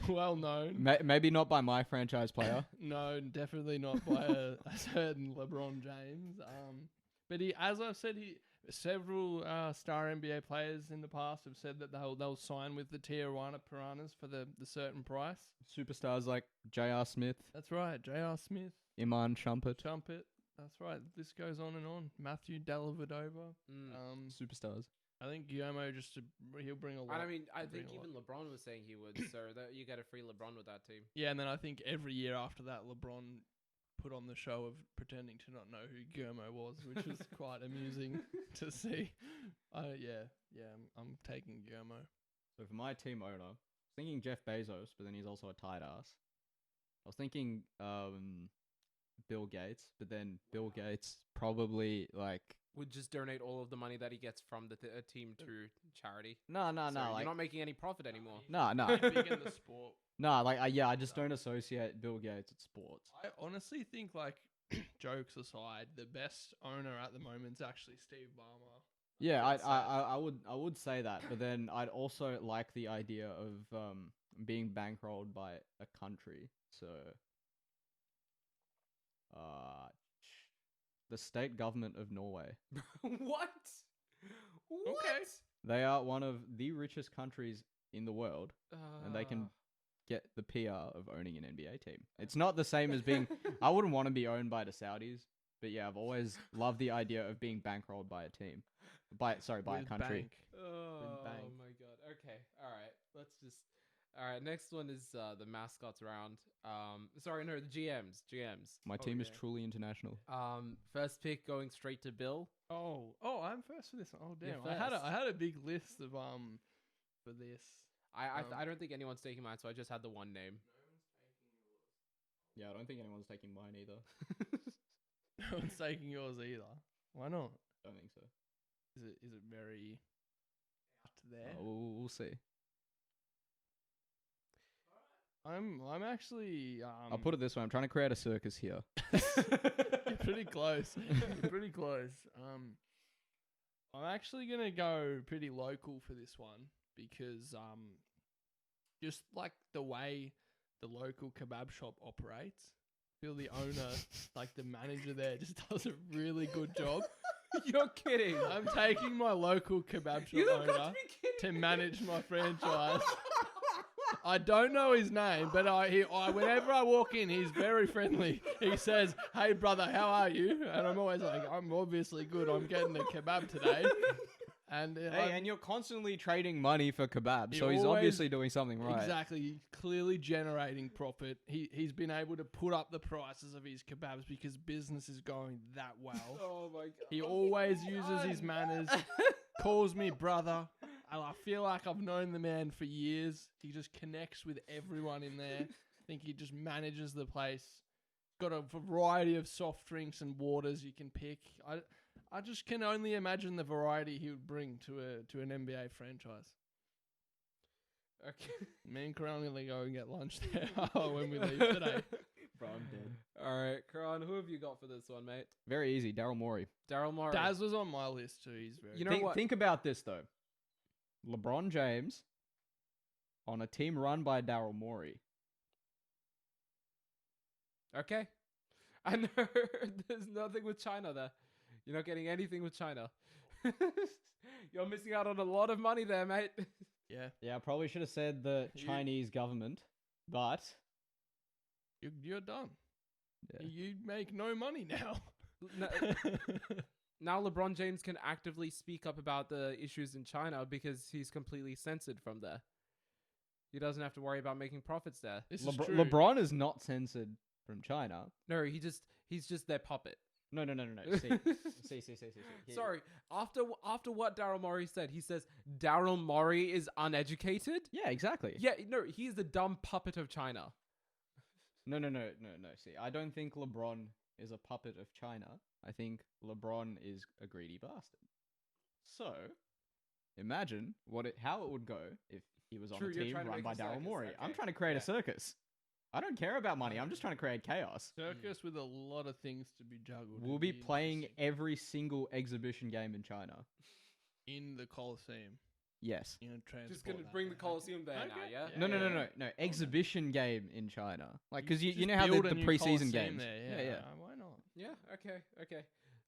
[SPEAKER 3] well known.
[SPEAKER 1] Maybe not by my franchise player.
[SPEAKER 3] No, definitely not by a certain LeBron James. But as I've said, several star NBA players in the past have said that they'll sign with the Tijuana Piranhas for the certain price.
[SPEAKER 1] Superstars like J.R. Smith,
[SPEAKER 3] That's right, J.R. Smith,
[SPEAKER 1] Iman Shumpert.
[SPEAKER 3] That's right. This goes on and on. Matthew Dellavedova.
[SPEAKER 1] Superstars.
[SPEAKER 3] I think Guillermo he'll bring a lot.
[SPEAKER 2] And I mean, I
[SPEAKER 3] bring
[SPEAKER 2] think
[SPEAKER 3] a lot.
[SPEAKER 2] even LeBron was saying he would. So that you get a free LeBron with that team.
[SPEAKER 3] Yeah, and then I think every year after that, LeBron put on the show of pretending to not know who Guillermo was, which was quite amusing to see. I'm taking Guillermo.
[SPEAKER 1] So for my team owner, I was thinking Jeff Bezos, but then he's also a tight ass. I was thinking Bill Gates, but then Bill Gates probably like
[SPEAKER 2] Would just donate all of the money that he gets from the team to charity.
[SPEAKER 1] no,
[SPEAKER 2] So
[SPEAKER 1] like
[SPEAKER 2] you're not making any profit anymore.
[SPEAKER 1] no.
[SPEAKER 3] Big in the sport.
[SPEAKER 1] No, like I just don't associate Bill Gates with sports.
[SPEAKER 3] I honestly think, like, jokes aside, the best owner at the moment is actually Steve Ballmer.
[SPEAKER 1] Yeah,
[SPEAKER 3] That's
[SPEAKER 1] I would say that, but then I'd also like the idea of being bankrolled by a country. So, the state government of Norway.
[SPEAKER 2] What?
[SPEAKER 3] Okay.
[SPEAKER 1] They are one of the richest countries in the world, and they can get the PR of owning an NBA team. It's not the same as being. I wouldn't want to be owned by the Saudis, but yeah, I've always loved the idea of being bankrolled by a team. By a
[SPEAKER 3] With
[SPEAKER 1] country.
[SPEAKER 3] Bank.
[SPEAKER 2] Oh
[SPEAKER 3] bank.
[SPEAKER 2] my god. Okay. All right. Let's just. All right. Next one is the Mascots Round. Sorry, no, the GMs.
[SPEAKER 1] My team is
[SPEAKER 3] Okay.
[SPEAKER 1] truly international.
[SPEAKER 2] First pick going straight to Bill.
[SPEAKER 3] Oh, I'm first for this one. Oh, damn.
[SPEAKER 2] You're
[SPEAKER 3] I had a big list of for this.
[SPEAKER 2] I don't think anyone's taking mine, so I just had the one name.
[SPEAKER 1] Yeah, I don't think anyone's taking mine either.
[SPEAKER 3] No one's taking yours either. Why not?
[SPEAKER 1] Don't think so.
[SPEAKER 3] Is it very out there?
[SPEAKER 1] We'll see.
[SPEAKER 3] I'm actually
[SPEAKER 1] I'll put it this way: I'm trying to create a circus here.
[SPEAKER 3] You're pretty close. You're pretty close. I'm actually gonna go pretty local for this one because just like the way the local kebab shop operates, I feel the owner, like the manager there, just does a really good job.
[SPEAKER 2] You're kidding.
[SPEAKER 3] I'm taking my local kebab shop
[SPEAKER 2] You have got
[SPEAKER 3] owner
[SPEAKER 2] to be kidding
[SPEAKER 3] to
[SPEAKER 2] me.
[SPEAKER 3] manage my franchise. I don't know his name, but whenever I walk in, he's very friendly. He says, "Hey, brother, how are you?" And I'm always like, "I'm obviously good. I'm getting a kebab today." And
[SPEAKER 1] Hey, and you're constantly trading money for kebab,
[SPEAKER 3] He
[SPEAKER 1] so he's
[SPEAKER 3] always-
[SPEAKER 1] obviously doing something right.
[SPEAKER 3] exactly, clearly generating profit. He's been able to put up the prices of his kebabs because business is going that well.
[SPEAKER 2] Oh my god.
[SPEAKER 3] He always uses his manners, calls me brother. And I feel like I've known the man for years. He just connects with everyone in there. I think he just manages the place. Got a variety of soft drinks and waters you can pick. I just can only imagine the variety he would bring to an NBA franchise.
[SPEAKER 2] Okay.
[SPEAKER 3] Me and Karan are gonna go and get lunch there when we leave today.
[SPEAKER 1] Bro, I'm dead.
[SPEAKER 2] All right, Karan, who have you got for this one, mate?
[SPEAKER 1] Very easy, Daryl Morey.
[SPEAKER 2] Daryl Morey.
[SPEAKER 3] Daz was on my list too. He's very.
[SPEAKER 2] You know what?
[SPEAKER 1] Think about this though. LeBron James on a team run by Daryl Morey.
[SPEAKER 2] Okay. I know there's nothing with China there. You're not getting anything with China. You're missing out on a lot of money there, mate.
[SPEAKER 3] Yeah,
[SPEAKER 1] Yeah, I probably should have said the
[SPEAKER 3] You-
[SPEAKER 1] Chinese government, but
[SPEAKER 3] you're done.
[SPEAKER 1] yeah.
[SPEAKER 3] You make no money now.
[SPEAKER 2] No, now LeBron James can actively speak up about the issues in China because he's completely censored from there. He doesn't have to worry about making profits there.
[SPEAKER 3] This is true.
[SPEAKER 1] LeBron is not censored from China.
[SPEAKER 2] No, he's just their puppet.
[SPEAKER 1] No. See.
[SPEAKER 2] Sorry, after what Daryl Morey said, he says Daryl Morey is uneducated.
[SPEAKER 1] Yeah, exactly.
[SPEAKER 2] Yeah, no, he's the dumb puppet of China.
[SPEAKER 1] No. See, I don't think LeBron is a puppet of China. I think LeBron is a greedy bastard. So, imagine how it would go if he was on
[SPEAKER 2] True,
[SPEAKER 1] a
[SPEAKER 2] you're
[SPEAKER 1] team
[SPEAKER 2] trying to
[SPEAKER 1] run
[SPEAKER 2] make
[SPEAKER 1] by
[SPEAKER 2] a
[SPEAKER 1] Daryl
[SPEAKER 2] circus,
[SPEAKER 1] Morey.
[SPEAKER 2] okay.
[SPEAKER 1] I'm trying to create a circus. I don't care about money. I'm just trying to create chaos.
[SPEAKER 3] Circus with a lot of things to be juggled.
[SPEAKER 1] We'll
[SPEAKER 3] It'd
[SPEAKER 1] be playing
[SPEAKER 3] interesting.
[SPEAKER 1] every single exhibition game in China.
[SPEAKER 3] In the Coliseum.
[SPEAKER 1] Yes.
[SPEAKER 3] You know,
[SPEAKER 2] Just gonna bring the Coliseum there now,
[SPEAKER 3] Okay.
[SPEAKER 2] yeah?
[SPEAKER 1] No. Exhibition game in China. Like, because you
[SPEAKER 3] just
[SPEAKER 1] know how
[SPEAKER 3] build
[SPEAKER 1] the
[SPEAKER 3] a new
[SPEAKER 1] preseason
[SPEAKER 3] Coliseum
[SPEAKER 1] games.
[SPEAKER 3] there,
[SPEAKER 1] Yeah.
[SPEAKER 3] Why not?
[SPEAKER 2] Yeah, okay.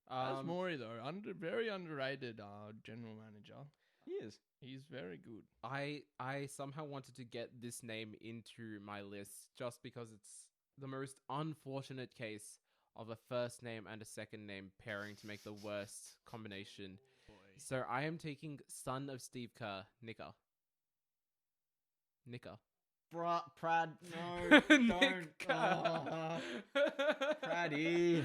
[SPEAKER 3] That's Morey though, very underrated general manager.
[SPEAKER 1] He is.
[SPEAKER 3] He's very good.
[SPEAKER 2] I somehow wanted to get this name into my list just because it's the most unfortunate case of a first name and a second name pairing to make the worst combination.
[SPEAKER 3] Boy.
[SPEAKER 2] So I am taking son of Steve Kerr, Nika.
[SPEAKER 1] Prad, no, don't.
[SPEAKER 2] Nika.
[SPEAKER 1] Praddy.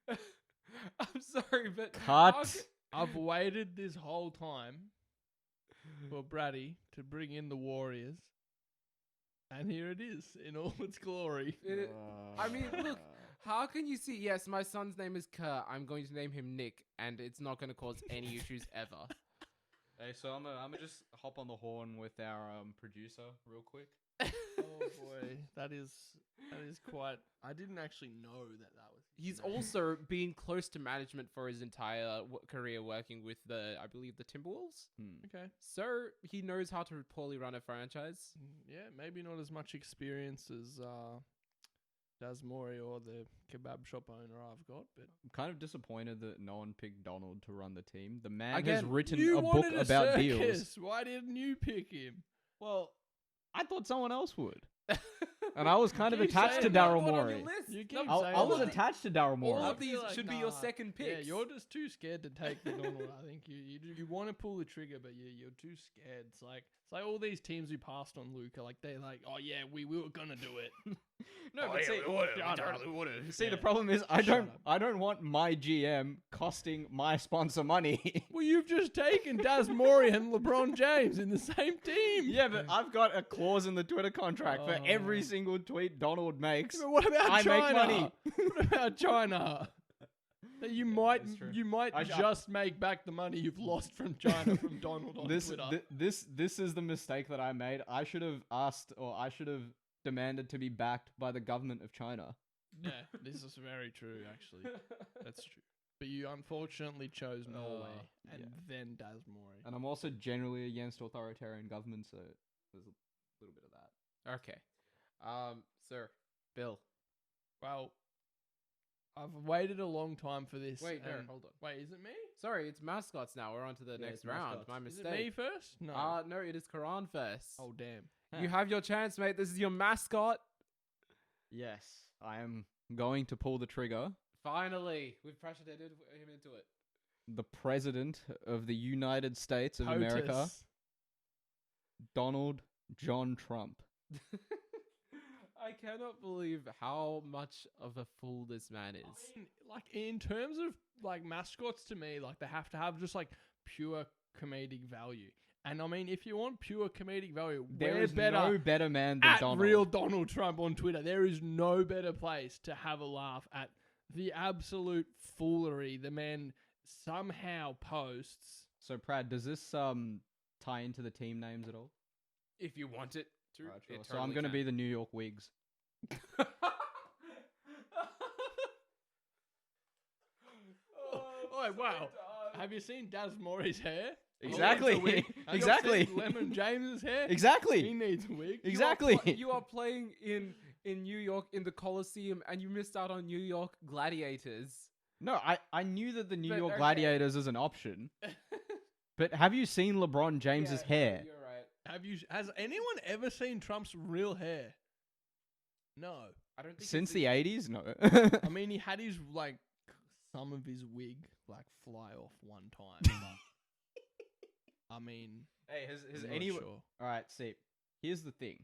[SPEAKER 2] I'm sorry, but
[SPEAKER 1] Cut.
[SPEAKER 3] I've waited this whole time for Brady to bring in the Warriors. And here it is in all its glory.
[SPEAKER 2] I mean, look, how can you see, yes, my son's name is Kerr, I'm going to name him Nick, and it's not going to cause any issues ever.
[SPEAKER 1] Hey, so I'm gonna just hop on the horn with our producer real quick.
[SPEAKER 3] Oh boy, that is quite. I didn't actually know that was.
[SPEAKER 2] He's also been close to management for his entire career working with I believe the Timberwolves.
[SPEAKER 3] Okay.
[SPEAKER 2] So he knows how to poorly run a franchise.
[SPEAKER 3] Yeah, maybe not as much experience as Daz Morey or the kebab shop owner I've got, but
[SPEAKER 1] I'm kind of disappointed that no one picked Donald to run the team. The man has
[SPEAKER 2] Again,
[SPEAKER 1] written
[SPEAKER 3] you
[SPEAKER 1] a book
[SPEAKER 3] wanted
[SPEAKER 1] about
[SPEAKER 3] circus.
[SPEAKER 1] deals.
[SPEAKER 3] Why didn't you pick him?
[SPEAKER 1] Well, I thought someone else would. And I was kind of
[SPEAKER 3] Keep
[SPEAKER 1] attached to
[SPEAKER 3] saying
[SPEAKER 1] Daryl
[SPEAKER 2] What on
[SPEAKER 1] Morey.
[SPEAKER 2] your list?
[SPEAKER 3] You keep
[SPEAKER 2] No,
[SPEAKER 3] saying
[SPEAKER 1] I was
[SPEAKER 3] that.
[SPEAKER 1] attached to Daryl
[SPEAKER 2] all
[SPEAKER 1] Morey.
[SPEAKER 2] of these
[SPEAKER 3] feel like,
[SPEAKER 2] should be your second picks.
[SPEAKER 3] Yeah, you're just too scared to take the Donald. I think you want to pull the trigger, but you're too scared. It's like all these teams who passed on Luca, like they're like, oh yeah, we were gonna do it.
[SPEAKER 1] No,
[SPEAKER 3] Oh,
[SPEAKER 1] but
[SPEAKER 3] yeah,
[SPEAKER 1] see,
[SPEAKER 3] we would've.
[SPEAKER 1] see,
[SPEAKER 3] Yeah.
[SPEAKER 1] the problem is
[SPEAKER 3] Shut up.
[SPEAKER 1] I don't want my GM costing my sponsor money.
[SPEAKER 3] Well, you've just taken Daz Morey and LeBron James in the same team.
[SPEAKER 1] Yeah, but I've got a clause in the Twitter contract for every
[SPEAKER 3] Oh.
[SPEAKER 1] single tweet Donald makes.
[SPEAKER 3] But what about
[SPEAKER 1] I
[SPEAKER 3] China?
[SPEAKER 1] make money.
[SPEAKER 3] What about China? That you might
[SPEAKER 1] that's true.
[SPEAKER 3] you might
[SPEAKER 1] I-
[SPEAKER 3] just make back the money you've lost from China from Donald on Twitter.
[SPEAKER 1] This is the mistake that I made. I should have asked, or I should have demanded to be backed by the government of China.
[SPEAKER 3] Yeah, this is very true. Actually, that's true. But you unfortunately chose Norway and then Daz Morey.
[SPEAKER 1] And I'm also generally against authoritarian government, so there's a little bit of that.
[SPEAKER 2] Okay. Sir, Bill.
[SPEAKER 3] Well, I've waited a long time for this.
[SPEAKER 2] Wait, no,
[SPEAKER 3] and-
[SPEAKER 2] hold on.
[SPEAKER 3] Wait, is it me?
[SPEAKER 2] Sorry, it's mascots now. We're on to the
[SPEAKER 1] Yeah,
[SPEAKER 2] next
[SPEAKER 1] it's
[SPEAKER 2] round.
[SPEAKER 1] mascots.
[SPEAKER 2] My
[SPEAKER 3] Is
[SPEAKER 2] mistake.
[SPEAKER 3] it me first? No.
[SPEAKER 2] No, it is Quran first.
[SPEAKER 3] Oh damn.
[SPEAKER 2] You have your chance, mate. This is your mascot.
[SPEAKER 1] Yes, I am going to pull the trigger.
[SPEAKER 2] Finally, we've pressured him into it.
[SPEAKER 1] The President of the United States of America,
[SPEAKER 3] POTUS.
[SPEAKER 1] Donald John Trump.
[SPEAKER 2] I cannot believe how much of a fool this man is.
[SPEAKER 3] I mean, like in terms of like mascots to me, like they have to have just like pure comedic value. And I mean, if you want pure comedic value,
[SPEAKER 1] There
[SPEAKER 3] we're
[SPEAKER 1] is
[SPEAKER 3] better
[SPEAKER 1] no better man than
[SPEAKER 3] at
[SPEAKER 1] Donald.
[SPEAKER 3] real Donald Trump on Twitter. There is no better place to have a laugh at the absolute foolery the man somehow posts.
[SPEAKER 1] So, Prad, does this tie into the team names at all?
[SPEAKER 2] If you want it to.
[SPEAKER 1] Alright, sure.
[SPEAKER 2] it
[SPEAKER 1] So I'm
[SPEAKER 2] totally
[SPEAKER 1] going to
[SPEAKER 2] can.
[SPEAKER 1] be the New York Wigs.
[SPEAKER 3] Oh wow! Have you seen Daz Morey's hair?
[SPEAKER 1] Exactly.
[SPEAKER 3] He needs a wig. Have you
[SPEAKER 1] Exactly.
[SPEAKER 3] seen Lemon James's hair?
[SPEAKER 1] Exactly.
[SPEAKER 3] He needs a wig.
[SPEAKER 1] Exactly.
[SPEAKER 2] You are playing in New York in the Coliseum, and you missed out on New York Gladiators.
[SPEAKER 1] No, I knew that the New
[SPEAKER 2] But,
[SPEAKER 1] York
[SPEAKER 2] okay.
[SPEAKER 1] Gladiators is an option. But have you seen LeBron James's
[SPEAKER 2] Yeah,
[SPEAKER 1] hair?
[SPEAKER 2] You're right.
[SPEAKER 3] Has anyone ever seen Trump's real hair? No.
[SPEAKER 2] I don't think
[SPEAKER 1] Since
[SPEAKER 2] it's
[SPEAKER 1] the 80s? No.
[SPEAKER 3] I mean, he had his like some of his wig like fly off one time. But, I mean,
[SPEAKER 1] Hey, has
[SPEAKER 3] I'm not
[SPEAKER 1] anyone?
[SPEAKER 3] sure.
[SPEAKER 1] All right, see. Here's the thing,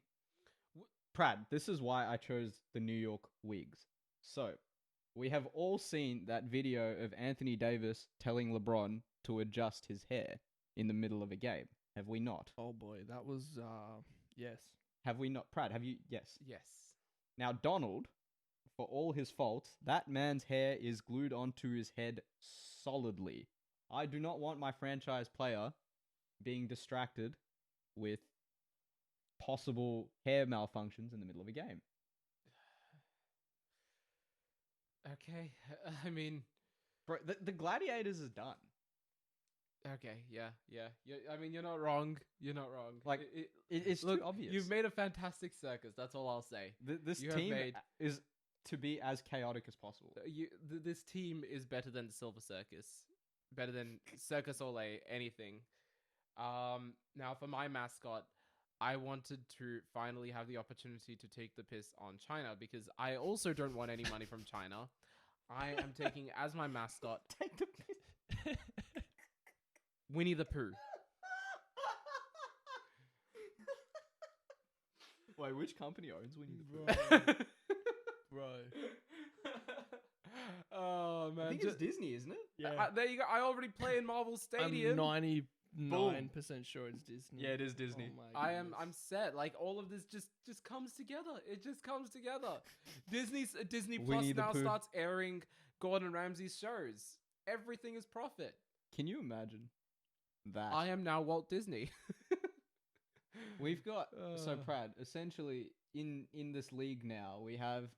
[SPEAKER 1] Prad. This is why I chose the New York wigs. So, we have all seen that video of Anthony Davis telling LeBron to adjust his hair in the middle of a game. Have we not?
[SPEAKER 3] Oh boy, that was yes.
[SPEAKER 1] Have we not? Prad, have you? Yes.
[SPEAKER 2] Yes.
[SPEAKER 1] Now, Donald, for all his faults, that man's hair is glued onto his head solidly. I do not want my franchise player being distracted with possible hair malfunctions in the middle of a game.
[SPEAKER 2] Okay. I mean,
[SPEAKER 1] Bro, the Gladiators is done.
[SPEAKER 2] okay. Yeah. I mean, you're not wrong. You're not wrong.
[SPEAKER 1] Like, it's
[SPEAKER 2] look,
[SPEAKER 1] too obvious.
[SPEAKER 2] you've made a fantastic circus. That's all I'll say.
[SPEAKER 1] This
[SPEAKER 2] you have
[SPEAKER 1] team
[SPEAKER 2] made-
[SPEAKER 1] is to be as chaotic as possible.
[SPEAKER 2] This team is better than Silver Circus, better than Circus Olay, anything. Now for my mascot, I wanted to finally have the opportunity to take the piss on China because I also don't want any money from China. I am taking as my mascot
[SPEAKER 1] Take the piss.
[SPEAKER 2] Winnie the Pooh.
[SPEAKER 1] Wait, which company owns Winnie the Pooh?
[SPEAKER 3] Bro.
[SPEAKER 2] Oh man,
[SPEAKER 1] I think it's Disney, isn't it?
[SPEAKER 3] Yeah.
[SPEAKER 2] there you go. I already play in Marvel Stadium.
[SPEAKER 3] I'm 99% sure it's Disney.
[SPEAKER 1] Yeah, it is Disney.
[SPEAKER 3] Oh my
[SPEAKER 2] I'm
[SPEAKER 3] goodness.
[SPEAKER 2] set. Like all of this just comes together. It just comes together. Disney Plus
[SPEAKER 1] Winnie the
[SPEAKER 2] now
[SPEAKER 1] Pooh.
[SPEAKER 2] starts airing Gordon Ramsay's shows. Everything is profit.
[SPEAKER 1] Can you imagine that?
[SPEAKER 2] I am now Walt Disney.
[SPEAKER 1] We've got so
[SPEAKER 2] Uh.
[SPEAKER 1] Prad. Essentially, in this league now, we have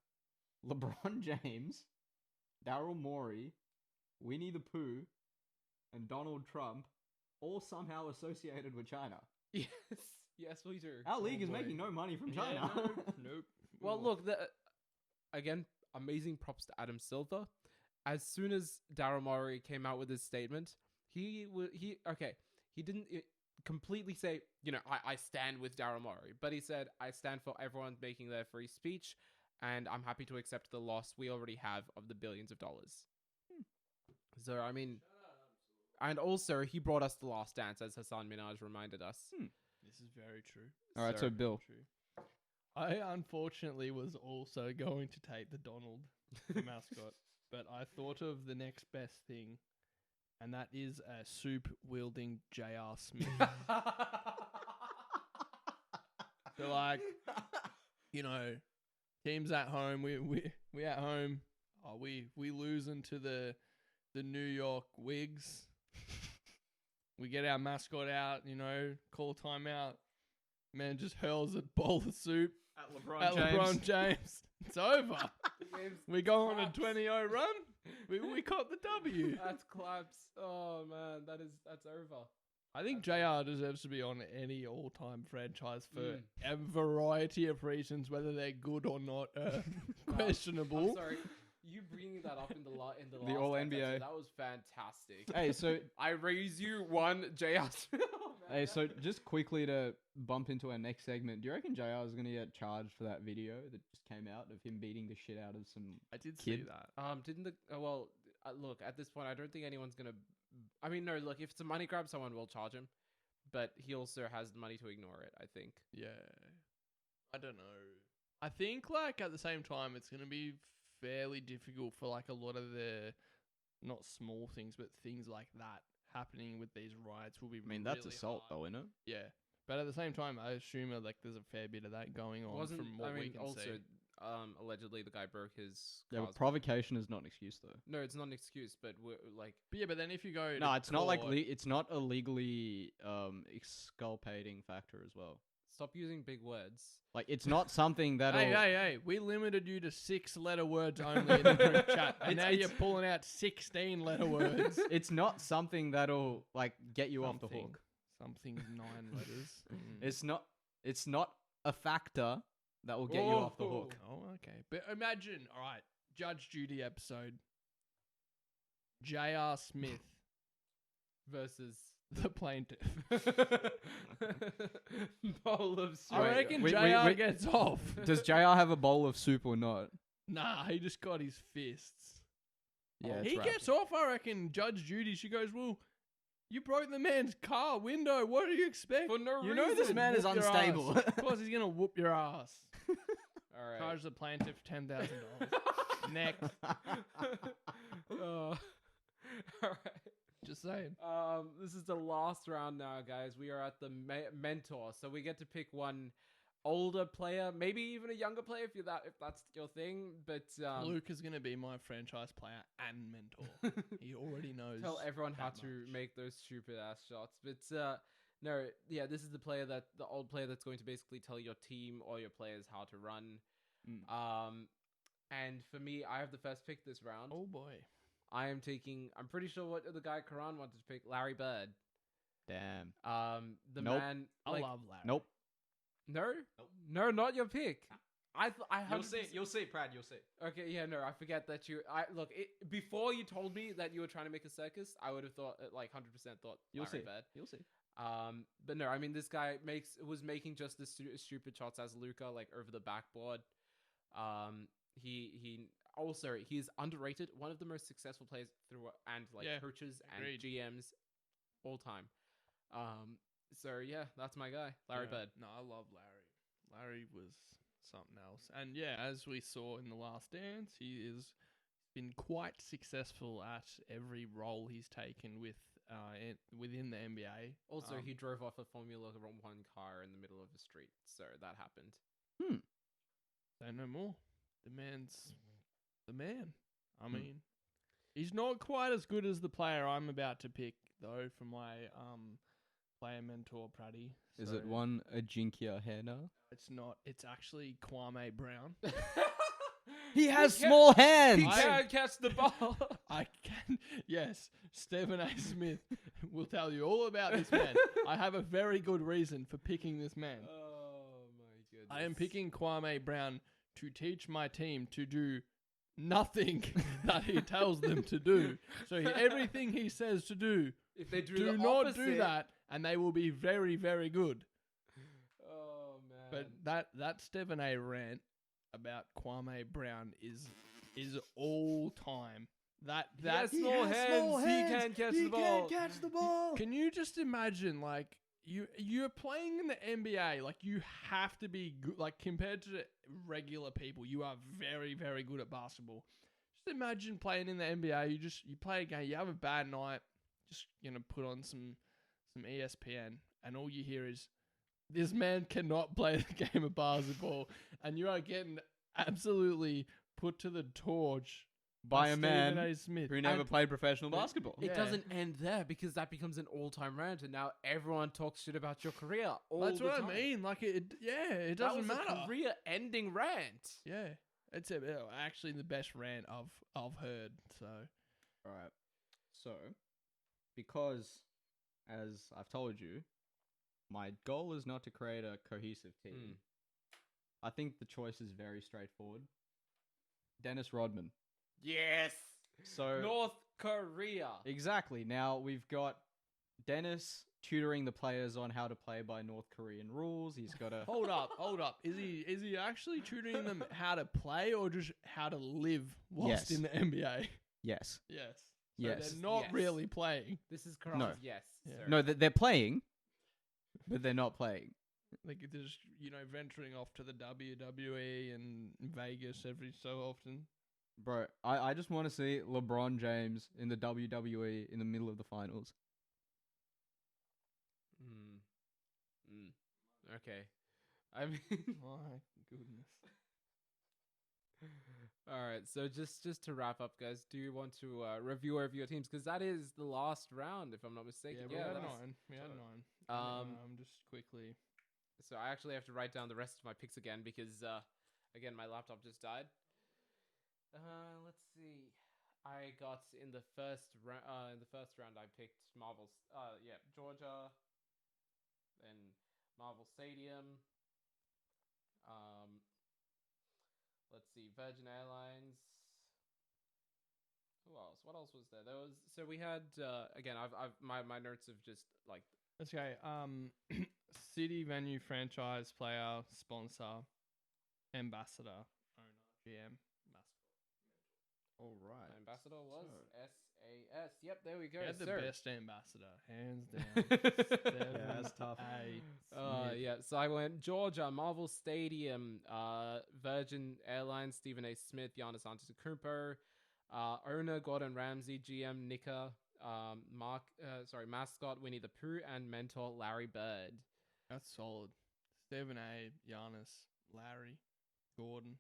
[SPEAKER 1] LeBron James, Daryl Morey, Winnie the Pooh, and Donald Trump, all somehow associated with China.
[SPEAKER 2] Yes, yes, we do.
[SPEAKER 1] Our league is
[SPEAKER 3] boy.
[SPEAKER 1] making no money from
[SPEAKER 3] Yeah,
[SPEAKER 1] China.
[SPEAKER 3] nope.
[SPEAKER 2] Well, look, again, amazing props to Adam Silver. As soon as Daryl Morey came out with his statement, he didn't completely say, I stand with Daryl Morey, but he said, I stand for everyone making their free speech, and I'm happy to accept the loss we already have of the billions of dollars. So, I mean, and also he brought us The Last Dance, as Hassan Minaj reminded us.
[SPEAKER 3] This is very true.
[SPEAKER 1] All right, so Bill.
[SPEAKER 3] True. I unfortunately was also going to take the Donald the mascot, but I thought of the next best thing, and that is a soup wielding J.R. Smith. So like, teams at home, we at home. Oh, we losing to the New York Wigs. We get our mascot out, call timeout. Man just hurls a bowl of soup
[SPEAKER 1] At LeBron
[SPEAKER 3] at LeBron James. It's over. We go on a 20-0 run. We caught the W.
[SPEAKER 2] That's claps. Oh man, that's over.
[SPEAKER 3] I think JR deserves to be on any all-time franchise for a variety of reasons, whether they're good or not questionable.
[SPEAKER 2] I'm sorry. You bringing that up in the last
[SPEAKER 1] All
[SPEAKER 2] dance
[SPEAKER 1] NBA.
[SPEAKER 2] episode, that was fantastic.
[SPEAKER 1] Hey, so
[SPEAKER 2] I raise you one, JR.
[SPEAKER 1] hey, so just quickly to bump into our next segment, do you reckon JR is gonna get charged for that video that just came out of him beating the shit out of some?
[SPEAKER 3] I did see
[SPEAKER 1] Kid.
[SPEAKER 3] that.
[SPEAKER 2] Didn't the look at this point? I don't think anyone's gonna. I mean, no. Look, if it's a money grab, someone will charge him, but he also has the money to ignore it. I think.
[SPEAKER 3] Yeah. I don't know. I think, at the same time, it's going to be fairly difficult for, a lot of the, not small things, but things like that happening with these riots will be
[SPEAKER 1] I mean, that's
[SPEAKER 3] really
[SPEAKER 1] assault,
[SPEAKER 3] hard.
[SPEAKER 1] though, isn't it?
[SPEAKER 3] Yeah. But at the same time, I assume, there's a fair bit of that going on
[SPEAKER 2] Wasn't
[SPEAKER 3] from what
[SPEAKER 2] I mean
[SPEAKER 3] we can
[SPEAKER 2] also
[SPEAKER 3] see.
[SPEAKER 2] allegedly the guy broke his.
[SPEAKER 1] Yeah, but
[SPEAKER 2] car's-
[SPEAKER 1] provocation is not an excuse, though.
[SPEAKER 2] No, it's not an excuse, but we're like.
[SPEAKER 3] But yeah, but then if you go
[SPEAKER 1] No,
[SPEAKER 3] to
[SPEAKER 1] it's not like
[SPEAKER 3] court-
[SPEAKER 1] it's not a legally exculpating factor as well.
[SPEAKER 2] Stop using big words.
[SPEAKER 1] Like, it's not something that'll.
[SPEAKER 3] Hey, we limited you to 6-letter words only in the group chat. And now you're pulling out 16-letter words.
[SPEAKER 1] It's not something that'll get you off the
[SPEAKER 3] Something.
[SPEAKER 1] hook.
[SPEAKER 3] Something's 9 letters.
[SPEAKER 1] It's not a factor that will get you off the hook.
[SPEAKER 3] Oh, okay. But imagine, all right, Judge Judy episode. J.R. Smith,
[SPEAKER 2] Versus
[SPEAKER 3] the plaintiff.
[SPEAKER 2] bowl of soup.
[SPEAKER 3] I reckon
[SPEAKER 1] we-
[SPEAKER 3] J.R.
[SPEAKER 1] we-
[SPEAKER 3] gets off.
[SPEAKER 1] Does JR have a bowl of soup or not?
[SPEAKER 3] Nah, he just got his fists.
[SPEAKER 1] Yeah, it's
[SPEAKER 3] he
[SPEAKER 1] wrapped.
[SPEAKER 3] gets off, I reckon. Judge Judy, she goes, well, you broke the man's car window. What do you expect?
[SPEAKER 2] For no
[SPEAKER 1] You know this
[SPEAKER 2] reason.
[SPEAKER 1] man is
[SPEAKER 3] Whoop your
[SPEAKER 1] unstable.
[SPEAKER 3] ass. Of course, he's gonna whoop your ass.
[SPEAKER 2] All right.
[SPEAKER 3] Charge the plaintiff $10,000. Next.
[SPEAKER 2] All right.
[SPEAKER 3] Just saying.
[SPEAKER 2] This is the last round now, guys. We are at the mentor, so we get to pick one older player, maybe even a younger player if that's your thing. But
[SPEAKER 3] Luke is gonna be my franchise player and mentor. He already knows.
[SPEAKER 2] tell everyone how
[SPEAKER 3] that
[SPEAKER 2] to
[SPEAKER 3] much.
[SPEAKER 2] make those stupid ass shots. But no, yeah, this is the old player that's going to basically tell your team or your players how to run. And for me, I have the first pick this round.
[SPEAKER 3] Oh boy.
[SPEAKER 2] I'm pretty sure what the guy Karan wanted to pick, Larry Bird.
[SPEAKER 1] Damn.
[SPEAKER 2] The
[SPEAKER 1] Nope.
[SPEAKER 2] man.
[SPEAKER 3] I
[SPEAKER 2] Like,
[SPEAKER 3] love Larry.
[SPEAKER 1] Nope.
[SPEAKER 2] no, not your pick. I
[SPEAKER 1] You'll see. You'll see, Prad. You'll see.
[SPEAKER 2] Okay, yeah, no, I forget that you. Before you told me that you were trying to make a circus, I would have thought, like, 100% thought
[SPEAKER 1] You'll
[SPEAKER 2] Larry
[SPEAKER 1] see.
[SPEAKER 2] Bird.
[SPEAKER 1] You'll see.
[SPEAKER 2] But no, I mean, this guy was making just as stupid shots as Luca, like over the backboard. He's underrated. One of the most successful players
[SPEAKER 3] Yeah,
[SPEAKER 2] coaches
[SPEAKER 3] agreed.
[SPEAKER 2] and GMs all time. So yeah, that's my guy, Larry Bird.
[SPEAKER 3] No, I love Larry. Larry was something else. And yeah, as we saw in The Last Dance, he has been quite successful at every role he's taken within the NBA.
[SPEAKER 2] Also, he drove off a Formula One car in the middle of the street, so that happened.
[SPEAKER 3] Say no more. The man's the man. I mean, he's not quite as good as the player I'm about to pick, though, for my player mentor, Praddy.
[SPEAKER 1] Is
[SPEAKER 3] So
[SPEAKER 1] it one Ajinkia Hannah?
[SPEAKER 3] It's not. It's actually Kwame Brown.
[SPEAKER 1] He has small hands.
[SPEAKER 2] He can't catch the ball.
[SPEAKER 3] I can. Yes, Stephen A. Smith will tell you all about this man. I have a very good reason for picking this man.
[SPEAKER 2] Oh my goodness!
[SPEAKER 3] I am picking Kwame Brown to teach my team to do nothing that he tells them to do. So everything he says to do,
[SPEAKER 2] If they
[SPEAKER 3] do
[SPEAKER 2] the
[SPEAKER 3] not
[SPEAKER 2] opposite,
[SPEAKER 3] do that, and they will be very, very good.
[SPEAKER 2] Oh man!
[SPEAKER 3] But that Stephen A. rant about Kwame Brown is all time.
[SPEAKER 2] He has small hands. He can't catch the ball.
[SPEAKER 1] He can't catch the ball.
[SPEAKER 3] Can you just imagine, like, you're playing in the NBA, like, you have to be good, like, compared to regular people, you are very, very good at basketball. Just imagine playing in the NBA, you play a game, you have a bad night, just gonna put on some ESPN, and all you hear is, this man cannot play the game of basketball, and you are getting absolutely put to the torch
[SPEAKER 1] By a
[SPEAKER 3] Stephen
[SPEAKER 1] man
[SPEAKER 3] A. Smith.
[SPEAKER 1] who never played professional basketball.
[SPEAKER 2] It
[SPEAKER 3] Yeah.
[SPEAKER 2] doesn't end there because that becomes an all-time rant, and now everyone talks shit about your career.
[SPEAKER 3] That's
[SPEAKER 2] the
[SPEAKER 3] what
[SPEAKER 2] time.
[SPEAKER 3] I mean. Like, it
[SPEAKER 2] That
[SPEAKER 3] doesn't
[SPEAKER 2] was
[SPEAKER 3] matter.
[SPEAKER 2] a career-ending rant.
[SPEAKER 3] Yeah, it's actually the best rant I've heard. So
[SPEAKER 1] All right. So, because, as I've told you, my goal is not to create a cohesive team. I think the choice is very straightforward. Dennis Rodman.
[SPEAKER 2] Yes.
[SPEAKER 1] So
[SPEAKER 2] North Korea.
[SPEAKER 1] exactly. Now we've got Dennis tutoring the players on how to play by North Korean rules. He's got a
[SPEAKER 3] hold up. Is he actually tutoring them how to play or just how to live whilst
[SPEAKER 1] Yes.
[SPEAKER 3] in the NBA?
[SPEAKER 1] yes.
[SPEAKER 3] Yes. So
[SPEAKER 1] Yes.
[SPEAKER 3] they're not
[SPEAKER 2] Yes.
[SPEAKER 3] really playing.
[SPEAKER 2] This is correct.
[SPEAKER 1] No.
[SPEAKER 2] Yes.
[SPEAKER 3] Yeah.
[SPEAKER 2] sir.
[SPEAKER 1] No, they're playing, but they're not playing.
[SPEAKER 3] Like, they're just, venturing off to the WWE and Vegas every so often.
[SPEAKER 1] Bro, I just want to see LeBron James in the WWE in the middle of the finals.
[SPEAKER 2] Okay. I mean,
[SPEAKER 3] My goodness.
[SPEAKER 2] all right. So just to wrap up, guys, do you want to review your teams? Because that is the last round, if I'm not mistaken.
[SPEAKER 3] Yeah, we had
[SPEAKER 2] that is-
[SPEAKER 3] 9. We had 9. Just quickly.
[SPEAKER 2] So I actually have to write down the rest of my picks again because, again, my laptop just died. Let's see. I got in the first round. I picked Georgia, then Marvel Stadium. Let's see, Virgin Airlines. Who else? What else was there? So we had again. My notes have just like.
[SPEAKER 3] Let's go. City, venue, franchise, player, sponsor, ambassador, owner, GM, mascot.
[SPEAKER 1] All right.
[SPEAKER 2] ambassador was SAS. Yep, there we go.
[SPEAKER 3] They're the
[SPEAKER 2] sir.
[SPEAKER 3] best ambassador, hands down.
[SPEAKER 1] Yeah, that's tough.
[SPEAKER 2] Yeah, so I went Georgia, Marvel Stadium, Virgin Airlines, Stephen A. Smith, Giannis Antetokounmpo, owner Gordon Ramsay, GM Nika, mascot Winnie the Pooh, and mentor Larry Bird.
[SPEAKER 3] That's solid. Stephen A, Giannis, Larry, Gordon.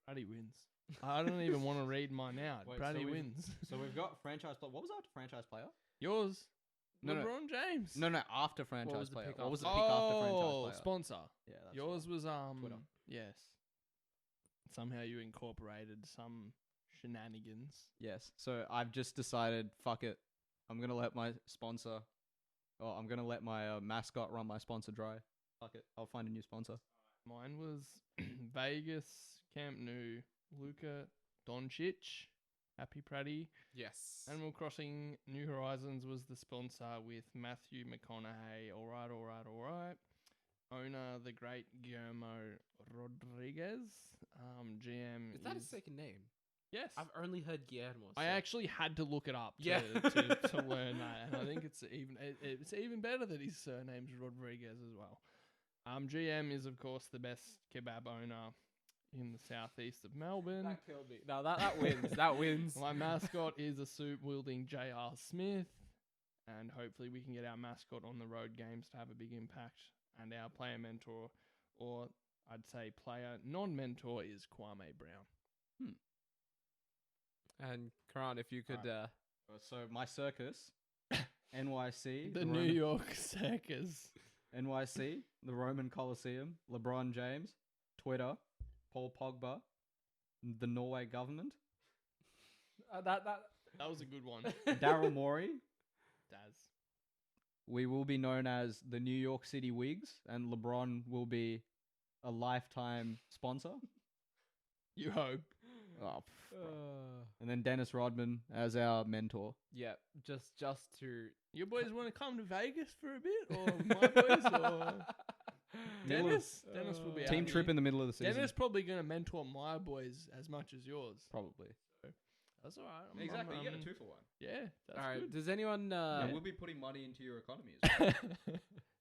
[SPEAKER 3] Brady wins. I don't even want to read mine out.
[SPEAKER 1] Wait,
[SPEAKER 3] Brady
[SPEAKER 1] so we've-
[SPEAKER 3] wins.
[SPEAKER 1] So we've got franchise player. What was after franchise player?
[SPEAKER 3] Yours,
[SPEAKER 1] No, no.
[SPEAKER 3] LeBron James.
[SPEAKER 1] No, after franchise
[SPEAKER 2] was the
[SPEAKER 1] player.
[SPEAKER 2] pick
[SPEAKER 1] What was the
[SPEAKER 2] after?
[SPEAKER 1] pick after franchise player?
[SPEAKER 3] Sponsor.
[SPEAKER 1] Yeah, that's
[SPEAKER 3] Yours was
[SPEAKER 1] Twitter.
[SPEAKER 3] Yes. Somehow you incorporated some shenanigans.
[SPEAKER 1] Yes. So I've just decided, fuck it. I'm gonna let my sponsor, or I'm gonna let my mascot run my sponsor dry. Fuck it. I'll find a new sponsor.
[SPEAKER 3] Mine was Vegas, Camp Nou, Luka Doncic, Happy Pratty.
[SPEAKER 2] Yes.
[SPEAKER 3] Animal Crossing New Horizons was the sponsor with Matthew McConaughey. All right. Owner, the great Guillermo Rodriguez. GM
[SPEAKER 2] Is that his second name?
[SPEAKER 3] Yes.
[SPEAKER 2] I've only heard Guillermo.
[SPEAKER 3] I actually had to look it up to,
[SPEAKER 2] Yeah.
[SPEAKER 3] to learn that, and I think it's even better that his surname's Rodriguez as well. GM is of course the best kebab owner in the southeast of Melbourne.
[SPEAKER 2] That killed me. No, that wins. That wins.
[SPEAKER 3] My mascot is a suit-wielding J.R. Smith, and hopefully we can get our mascot on the road games to have a big impact. And our player mentor, or I'd say player non-mentor, is Kwame Brown.
[SPEAKER 2] And Karan, if you could,
[SPEAKER 1] So my circus, NYC,
[SPEAKER 3] The New York Circus.
[SPEAKER 1] NYC, the Roman Colosseum, LeBron James, Twitter, Paul Pogba, the Norway government,
[SPEAKER 2] that
[SPEAKER 3] That was a good one.
[SPEAKER 1] Daryl Morey.
[SPEAKER 3] Daz.
[SPEAKER 1] We will be known as the New York City Wigs, and LeBron will be a lifetime sponsor.
[SPEAKER 3] You hope.
[SPEAKER 1] Oh, and then Dennis Rodman as our mentor.
[SPEAKER 2] yeah, just to
[SPEAKER 3] You boys want to come to Vegas for a bit, or my boys, or Dennis? Dennis will be out
[SPEAKER 1] Team trip
[SPEAKER 3] here.
[SPEAKER 1] in the middle of the season.
[SPEAKER 3] Dennis probably going to mentor my boys as much as yours.
[SPEAKER 1] Probably.
[SPEAKER 3] That's all right.
[SPEAKER 1] You get a 2-for-1.
[SPEAKER 3] Yeah, that's
[SPEAKER 2] all right.
[SPEAKER 3] good.
[SPEAKER 2] Does anyone?
[SPEAKER 1] And we'll be putting money into your economy as well.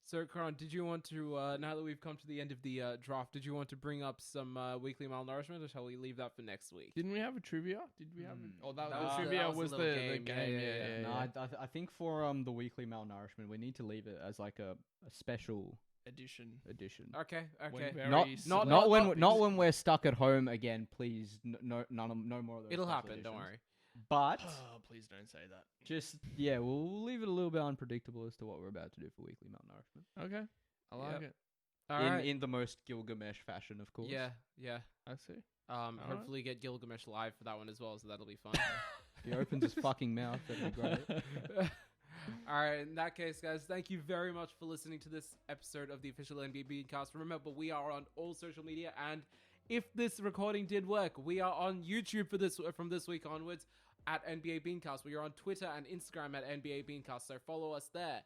[SPEAKER 2] So, Karan, did you want to? Now that we've come to the end of the draft, did you want to bring up some weekly malnourishment, or shall we leave that for next week?
[SPEAKER 3] Didn't we have a trivia? Did we have? Oh, that was
[SPEAKER 2] the-
[SPEAKER 3] trivia
[SPEAKER 2] that was
[SPEAKER 3] was
[SPEAKER 2] the
[SPEAKER 3] the
[SPEAKER 2] little
[SPEAKER 3] game.
[SPEAKER 2] game.
[SPEAKER 3] Yeah.
[SPEAKER 1] No, I think for the weekly malnourishment, we need to leave it as like a special
[SPEAKER 3] Edition.
[SPEAKER 1] edition.
[SPEAKER 2] Okay.
[SPEAKER 3] When very
[SPEAKER 1] Not
[SPEAKER 3] small
[SPEAKER 1] not when
[SPEAKER 3] topics.
[SPEAKER 1] not when we're stuck at home again. Please, no more of those.
[SPEAKER 2] It'll
[SPEAKER 1] special
[SPEAKER 2] happen. Don't
[SPEAKER 1] editions.
[SPEAKER 2] worry.
[SPEAKER 1] But
[SPEAKER 3] Oh, please don't say that.
[SPEAKER 1] just we'll leave it a little bit unpredictable as to what we're about to do for weekly malnourishment.
[SPEAKER 3] Okay, I like
[SPEAKER 2] Yep.
[SPEAKER 3] it.
[SPEAKER 2] All right.
[SPEAKER 1] In the most Gilgamesh fashion, of course.
[SPEAKER 2] Yeah.
[SPEAKER 3] I see.
[SPEAKER 2] Hopefully get Gilgamesh live for that one as well, so that'll be fun.
[SPEAKER 1] He opens his fucking mouth. That'd be great.
[SPEAKER 2] All right, in that case, guys, thank you very much for listening to this episode of the official NBA Beancast. Remember, we are on all social media, and if this recording did work, we are on YouTube for this from this week onwards at NBA Beancast. We are on Twitter and Instagram at NBA Beancast, so follow us there.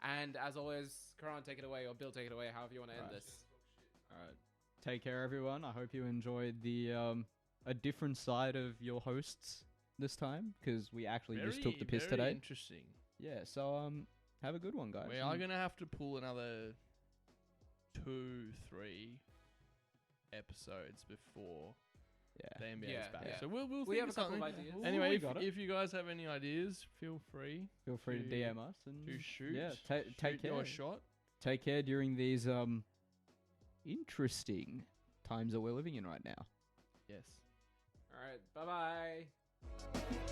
[SPEAKER 2] And as always, Karan, take it away, or Bill, take it away, however you want to end this.
[SPEAKER 1] All right. Take care, everyone. I hope you enjoyed the a different side of your hosts this time, because we actually just took the piss
[SPEAKER 3] very
[SPEAKER 1] today.
[SPEAKER 3] Interesting.
[SPEAKER 1] Yeah. So have a good one, guys.
[SPEAKER 3] We are gonna have to pull another 2-3 episodes before the NBA is back.
[SPEAKER 2] yeah.
[SPEAKER 3] So we'll
[SPEAKER 2] We
[SPEAKER 3] think
[SPEAKER 2] have
[SPEAKER 3] of
[SPEAKER 2] a couple of
[SPEAKER 3] something.
[SPEAKER 2] ideas.
[SPEAKER 3] Anyway,
[SPEAKER 1] we
[SPEAKER 3] if,
[SPEAKER 1] got it.
[SPEAKER 3] if you guys have any ideas, feel free
[SPEAKER 1] Feel free to
[SPEAKER 3] to-
[SPEAKER 1] DM us and
[SPEAKER 3] to shoot.
[SPEAKER 1] Yeah,
[SPEAKER 3] shoot
[SPEAKER 1] take care.
[SPEAKER 3] your shot.
[SPEAKER 1] Take care during these interesting times that we're living in right now.
[SPEAKER 3] Yes.
[SPEAKER 2] All right, bye-bye.